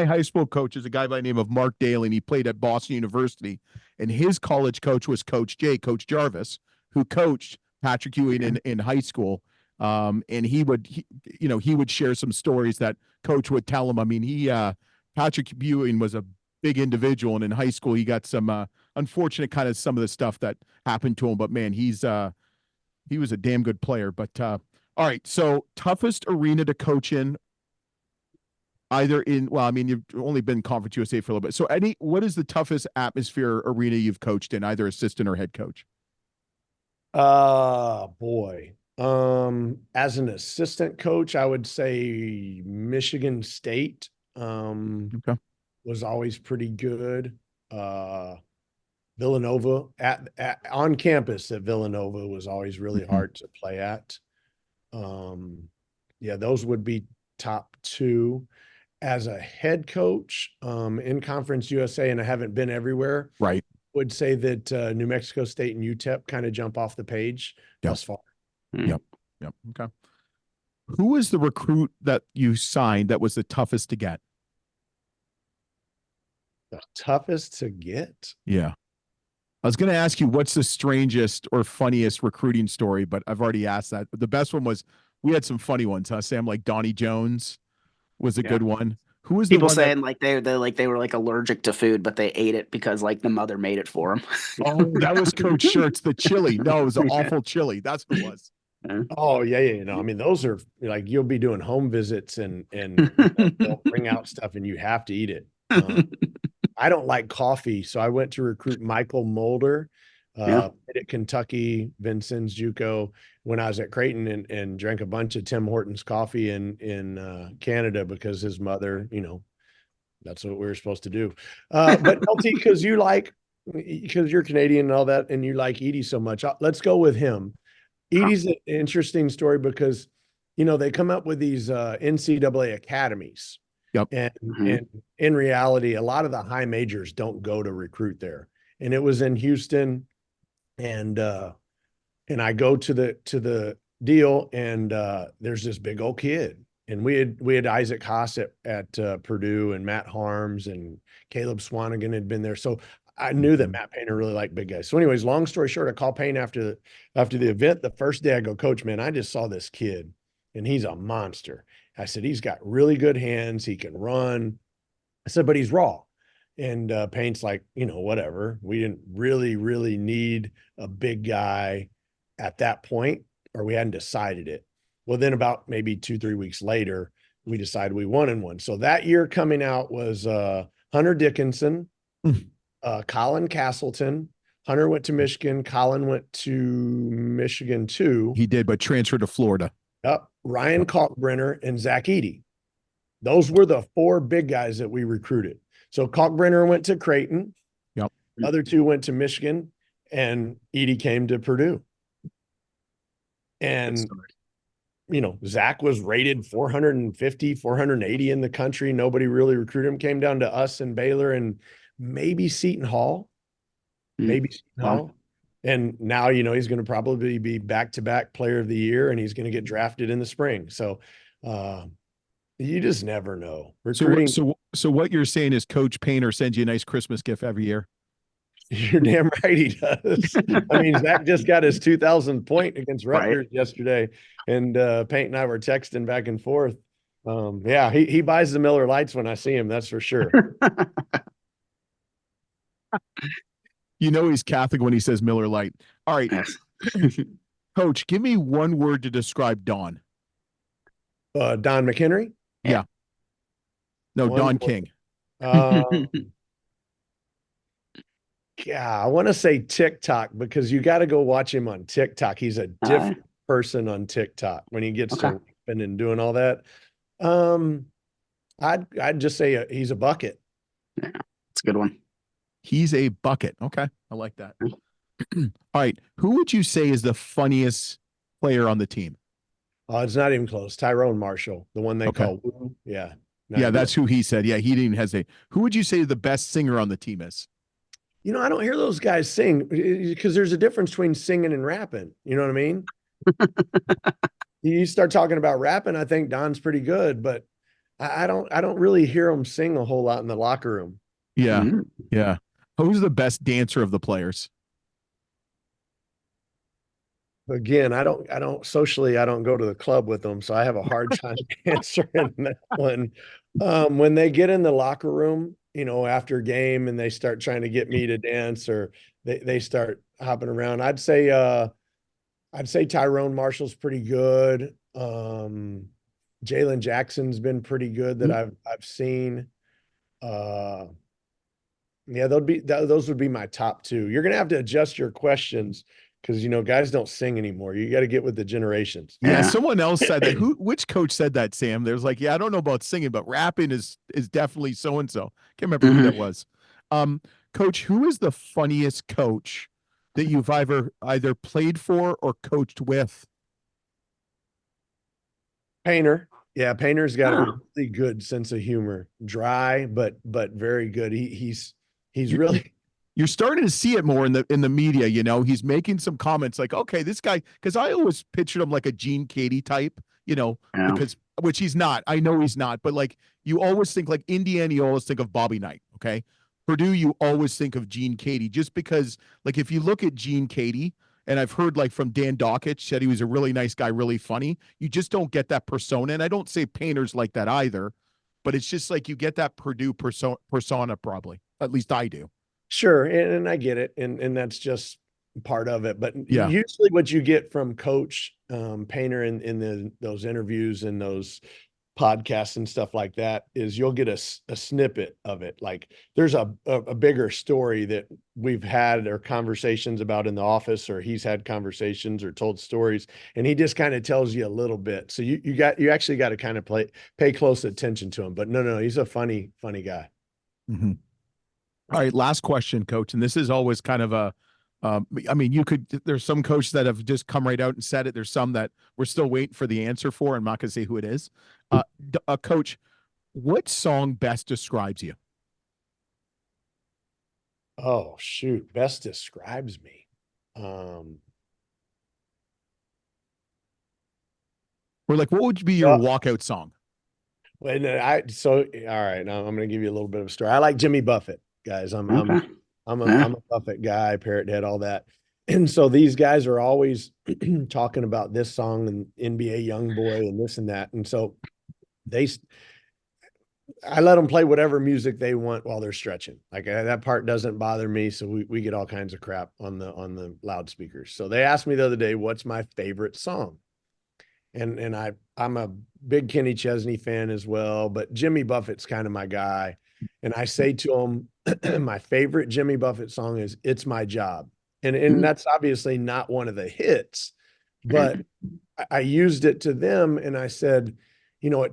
high school coach is a guy by the name of Mark Daly, and he played at Boston University. And his college coach was Coach Jarvis, who coached Patrick Ewing in high school. And he would share some stories that Coach would tell him. I mean, Patrick Ewing was a big individual, and in high school he got some unfortunate kind of some of the stuff that happened to him. But man, he was a damn good player. But all right, so toughest arena to coach in, either you've only been Conference USA for a little bit. So what is the toughest atmosphere arena you've coached in, either assistant or head coach? Boy. As an assistant coach, I would say Michigan State was always pretty good. Villanova on campus at Villanova was always really hard to play at. Those would be top 2. As a head coach, in Conference USA, and I haven't been everywhere, right, would say that New Mexico State and UTEP kind of jump off the page thus far. Yep. Okay. Who was the recruit that you signed that was the toughest to get? The toughest to get? Yeah. I was going to ask you what's the strangest or funniest recruiting story, but I've already asked that. The best one was we had some funny ones, huh, Sam? Like Donnie Jones was a good one. Who was the People one saying like they were like allergic to food, but they ate it because like the mother made it for them. Oh, that was Coach Shirts, the chili. No, it was an awful chili. That's what it was. Oh yeah. I mean, those are like you'll be doing home visits and they'll bring out stuff and you have to eat it. I don't like coffee, so I went to recruit Michael Mulder at Kentucky, Vincennes JUCO when I was at Creighton and drank a bunch of Tim Hortons coffee in Canada because his mother, that's what we were supposed to do. But LT, because you're Canadian and all that, and you like Edie so much, let's go with him. Edie's an interesting story because, they come up with these NCAA academies. Yep. And in reality, a lot of the high majors don't go to recruit there. And it was in Houston, and I go to the deal, and there's this big old kid, and we had Isaac Haas at Purdue, and Matt Harms and Caleb Swanigan had been there, so I knew that Matt Painter really liked big guys. So, anyways, long story short, I call Payne after the event. The first day, I go, Coach, man, I just saw this kid, and he's a monster. I said, he's got really good hands. He can run. I said, but he's raw. And Payne's like, whatever. We didn't really, really need a big guy at that point, or we hadn't decided it. Well, then about maybe 2-3 weeks later, we decided we wanted one. So that year coming out was Hunter Dickinson, Colin Castleton. Hunter went to Michigan. Colin went to Michigan too. He did, but transferred to Florida. Yep. Ryan Kalkbrenner and Zach Edey. Those were the 4 big guys that we recruited. So Kalkbrenner went to Creighton. Yep. Other 2 went to Michigan, and Edey came to Purdue. And, Zach was rated 450, 480 in the country. Nobody really recruited him. Came down to us and Baylor and maybe Seton Hall. Hall. And now, he's going to probably be back-to-back player of the year, and he's going to get drafted in the spring. So you just never know. Recruiting. So what you're saying is Coach Painter sends you a nice Christmas gift every year? You're damn right he does. I mean, Zach just got his 2,000 point against Rutgers yesterday, and Paint and I were texting back and forth. He buys the Miller Lights when I see him, that's for sure. He's Catholic when he says Miller Lite. All right. Coach, give me one word to describe Don. Don McHenry? Yeah. No, One Don word. King. I want to say TikTok because you got to go watch him on TikTok. He's a different person on TikTok when he gets to rapping and doing all that. I'd just say he's a bucket. Yeah, it's a good one. He's a bucket. Okay. I like that. All right. Who would you say is the funniest player on the team? It's not even close. Tyrone Marshall, the one they call Woo. Yeah. That's who he said. Yeah, he didn't hesitate. Who would you say the best singer on the team is? I don't hear those guys sing because there's a difference between singing and rapping. You know what I mean? You start talking about rapping, I think Don's pretty good, but I don't really hear him sing a whole lot in the locker room. Yeah. Yeah. Who's the best dancer of the players? Again, I don't socially, I don't go to the club with them, so I have a hard time answering that one. When they get in the locker room, after game and they start trying to get me to dance or they start hopping around, I'd say Tyrone Marshall's pretty good. Jalen Jackson's been pretty good that I've seen. Those would be my top 2. You're gonna have to adjust your questions because guys don't sing anymore. You got to get with the generations. Yeah, someone else said that. Which coach said that, Sam? There's like, I don't know about singing, but rapping is definitely so and so. Can't remember who that was. Coach, who is the funniest coach that you've either played for or coached with? Painter. Yeah, Painter's got a really good sense of humor. Dry, but very good. He's really. You're starting to see it more in the media. He's making some comments like, okay, this guy, because I always pictured him like a Gene Katie type, because which he's not. I know he's not, but like you always think like Indiana, you always think of Bobby Knight. Okay. Purdue, you always think of Gene Katie, just because, like, if you look at Gene Katie, and I've heard, like, from Dan Dockich, said he was a really nice guy, really funny. You just don't get that persona. And I don't say Painter's like that either, but it's just like you get that Purdue persona probably. At least I do. Sure. And I get it. And that's just part of it. But Yeah. usually what you get from Coach Painter in those interviews and those podcasts and stuff like that is you'll get a snippet of it. Like there's a bigger story that we've had or conversations about in the office, or he's had conversations or told stories, and he just kind of tells you a little bit. So you actually got to kind of pay close attention to him. But no, he's a funny guy. Mm-hmm. All right, last question, Coach. And this is always kind of a, I mean, there's some coaches that have just come right out and said it. There's some that we're still waiting for the answer for. I'm not going to say who it is. Coach, what song best describes you? Oh, shoot. Best describes me. Or like, what would be your walkout song? All right, now I'm going to give you a little bit of a story. I like Jimmy Buffett, guys. I'm a Buffett guy, Parrot Head, all that. And so these guys are always talking about this song and NBA Youngboy and this and that. And so I let them play whatever music they want while they're stretching. Like that part doesn't bother me. So we get all kinds of crap on the loudspeakers. So they asked me the other day, what's my favorite song? And I'm a big Kenny Chesney fan as well, but Jimmy Buffett's kind of my guy. And I say to him, my favorite Jimmy Buffett song is It's My Job. And that's obviously not one of the hits, but I used it to them and I said, you know,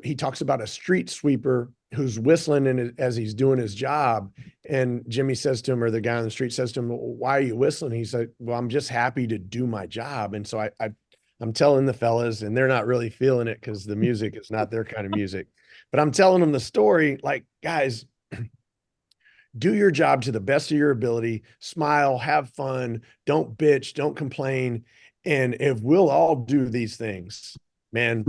he talks about a street sweeper who's whistling as he's doing his job. And Jimmy says to him, or the guy on the street says to him, why are you whistling? He said, well, I'm just happy to do my job. And so I'm telling the fellas, and they're not really feeling it because the music is not their kind of music, but I'm telling them the story, like, guys, do your job to the best of your ability, smile, have fun, don't bitch, don't complain. And if we'll all do these things, man,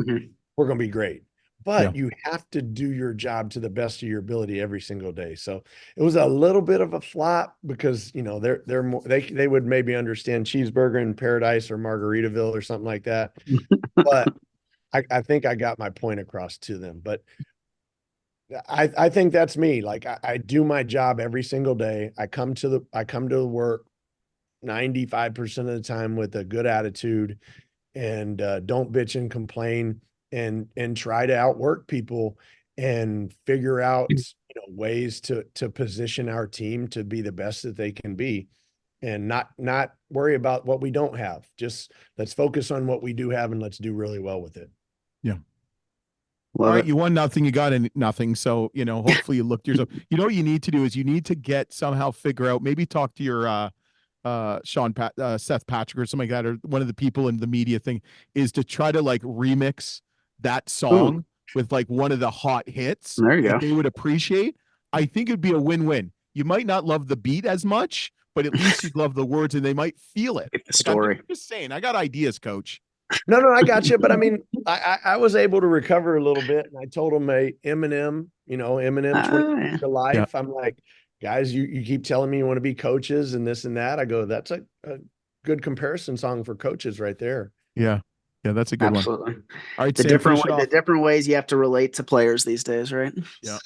we're going to be great. But you have to do your job to the best of your ability every single day. So it was a little bit of a flop because, you know, they would maybe understand Cheeseburger in Paradise or Margaritaville or something like that. But I think I got my point across to them. But I think that's me. Like I do my job every single day. I come to work 95% of the time with a good attitude and don't bitch and complain. And try to outwork people and figure out, you know, ways to position our team to be the best that they can be and not worry about what we don't have. Just let's focus on what we do have and let's do really well with it. Yeah. All right. You won nothing. You got nothing. So, you know, hopefully you looked yourself. You know what you need to do is you need to figure out, maybe talk to your Seth Patrick or something like that, or one of the people in the media thing, is to try to like remix that song with like one of the hot hits that they would appreciate. I think it'd be a win-win. You might not love the beat as much, but at least you'd love the words and they might feel it. The story. I'm just saying, I got ideas, Coach. No, I got you. But I mean, I was able to recover a little bit. And I told him Eminem 20 years to life. Yeah. I'm like, guys, you keep telling me you want to be coaches and this and that. I go, that's a good comparison song for coaches right there. Yeah. Yeah, that's a good one. All right, the different ways you have to relate to players these days, right? Yeah.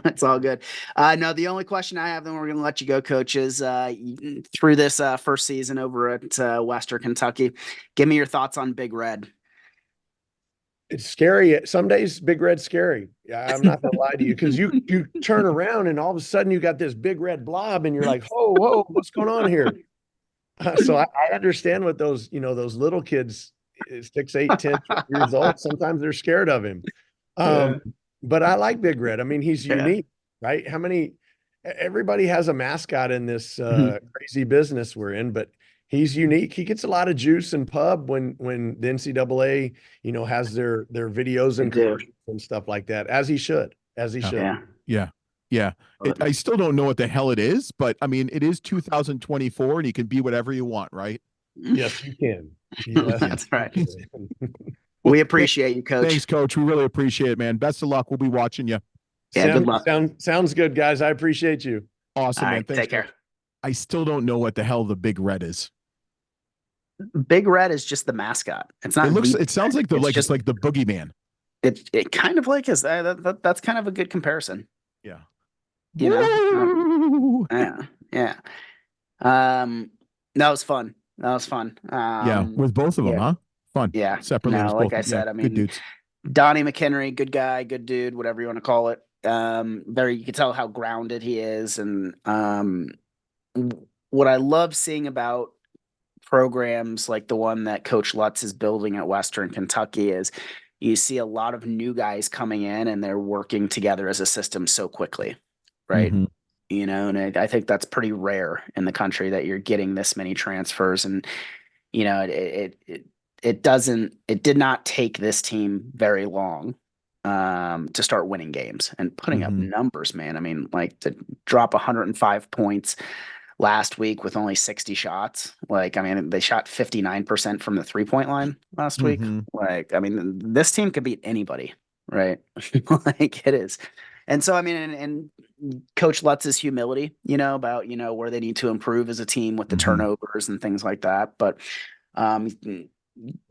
It's all good. No, the only question I have, then we're going to let you go, Coach, is through this first season over at Western Kentucky, give me your thoughts on Big Red. It's scary. Some days Big Red's scary. I'm not going to lie to you, because you turn around and all of a sudden you got this big red blob and you're like, whoa, what's going on here? So I understand what those little kids, 6, 8, 10 years old, sometimes they're scared of him. But I like Big Red. I mean, he's unique, right? Everybody has a mascot in this crazy business we're in, but he's unique. He gets a lot of juice in pub when the NCAA, has their videos and commercials and stuff like that, as he should. Yeah. I still don't know what the hell it is, but I mean, it is 2024 and you can be whatever you want, right? Yes, you can. Yes, that's right. We appreciate you, Coach. Thanks, Coach. We really appreciate it, man. Best of luck. We'll be watching you. Yeah, good luck. Sounds good, guys. I appreciate you. Awesome, All man. right, Thanks, take care. Coach. I still don't know what the hell the Big Red is. Big Red is just the mascot. It's not. It sounds like it's like the boogeyman. It kind of like is that's kind of a good comparison. Yeah. You know. Yeah. That was fun. Yeah, with both of them, huh? Fun. Yeah. Separately. No, like both. I said, I good mean, dudes. Donnie McHenry, good guy, good dude, whatever you want to call it. You can tell how grounded he is, and what I love seeing about programs like the one that Coach Lutz is building at Western Kentucky is you see a lot of new guys coming in and they're working together as a system so quickly, right? Mhm. You know, and I think that's pretty rare in the country that you're getting this many transfers. And you know, it did not take this team very long to start winning games and putting up numbers, man. I mean, like to drop 105 points last week with only 60 shots. Like, I mean, they shot 59% from the 3-point line last week. Like, I mean, this team could beat anybody, right? Like it is. And so, I mean, and Coach Lutz's humility, you know, about, you know, where they need to improve as a team with the turnovers and things like that. But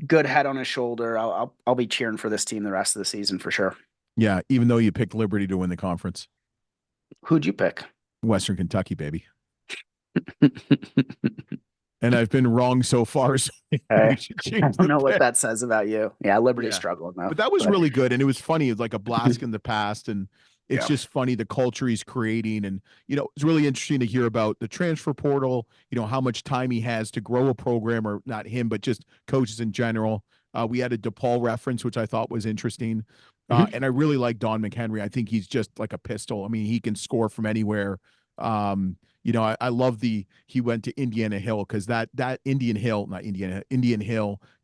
good head on his shoulder. I'll be cheering for this team the rest of the season for sure. Yeah, even though you picked Liberty to win the conference. Who'd you pick? Western Kentucky, baby. And I've been wrong so far. So I don't know what that says about you. Yeah, Liberty's struggling though. But that was really good. And it was funny. It was like a blast in the past. And it's just funny the culture he's creating. And, you know, it's really interesting to hear about the transfer portal, you know, how much time he has to grow a program, or not him, but just coaches in general. We had a DePaul reference, which I thought was interesting. And I really like Don McHenry. I think he's just like a pistol. I mean, he can score from anywhere. You know, I love he went to Indian Hill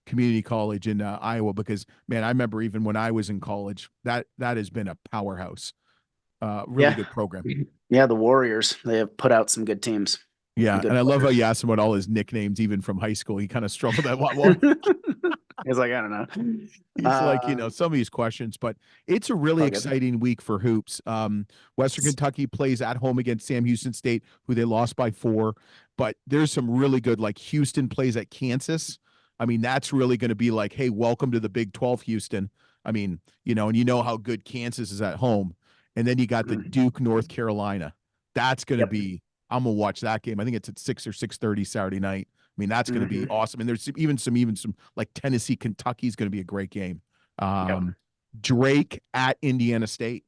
Community College in Iowa, because man, I remember even when I was in college, that has been a powerhouse. Really good program. Yeah, the Warriors, they have put out some good teams. Yeah, good and I love how players. you asked him about all his nicknames, even from high school. He kind of struggled at one. He's like, I don't know. He's like, you know, some of these questions, but it's a really exciting week for hoops. Western Kentucky plays at home against Sam Houston State, who they lost by 4. But there's some really good, like Houston plays at Kansas. I mean, that's really going to be like, hey, welcome to the Big 12, Houston. I mean, you know, and you know how good Kansas is at home. And then you got the Duke, North Carolina. That's going to be, I'm going to watch that game. I think it's at 6 or 6:30 Saturday night. I mean, that's going to be awesome. And there's even some like Tennessee, Kentucky is going to be a great game. Drake at Indiana State.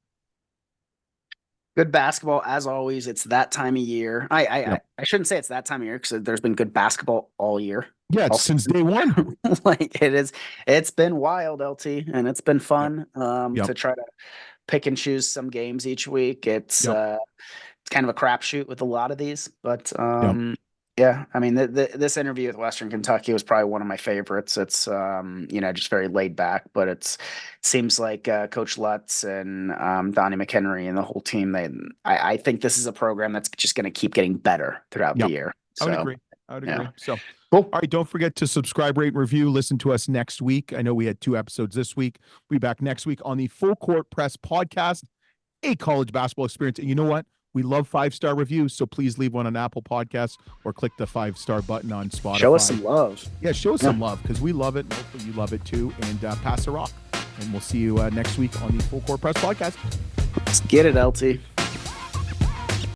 Good basketball as always. It's that time of year. I shouldn't say it's that time of year, because there's been good basketball all year. Yeah, since day one. Like it's been wild, LT, and it's been fun to try to pick and choose some games each week. It's kind of a crapshoot with a lot of these, but yeah, I mean, this interview with Western Kentucky was probably one of my favorites. It's you know, just very laid back, but it seems like Coach Lutz and Donnie McHenry and the whole team, I think this is a program that's just going to keep getting better throughout the year. So, I would agree. So, cool. All right, don't forget to subscribe, rate, and review. Listen to us next week. I know we had 2 episodes this week. We'll be back next week on the Full Court Press podcast, a college basketball experience. And you know what? We love 5-star reviews, so please leave one on Apple Podcasts or click the 5-star button on Spotify. Show us some love. Yeah, show us some love, because we love it. And hopefully you love it too. And pass the rock. And we'll see you next week on the Full Court Press podcast. Let's get it, LT.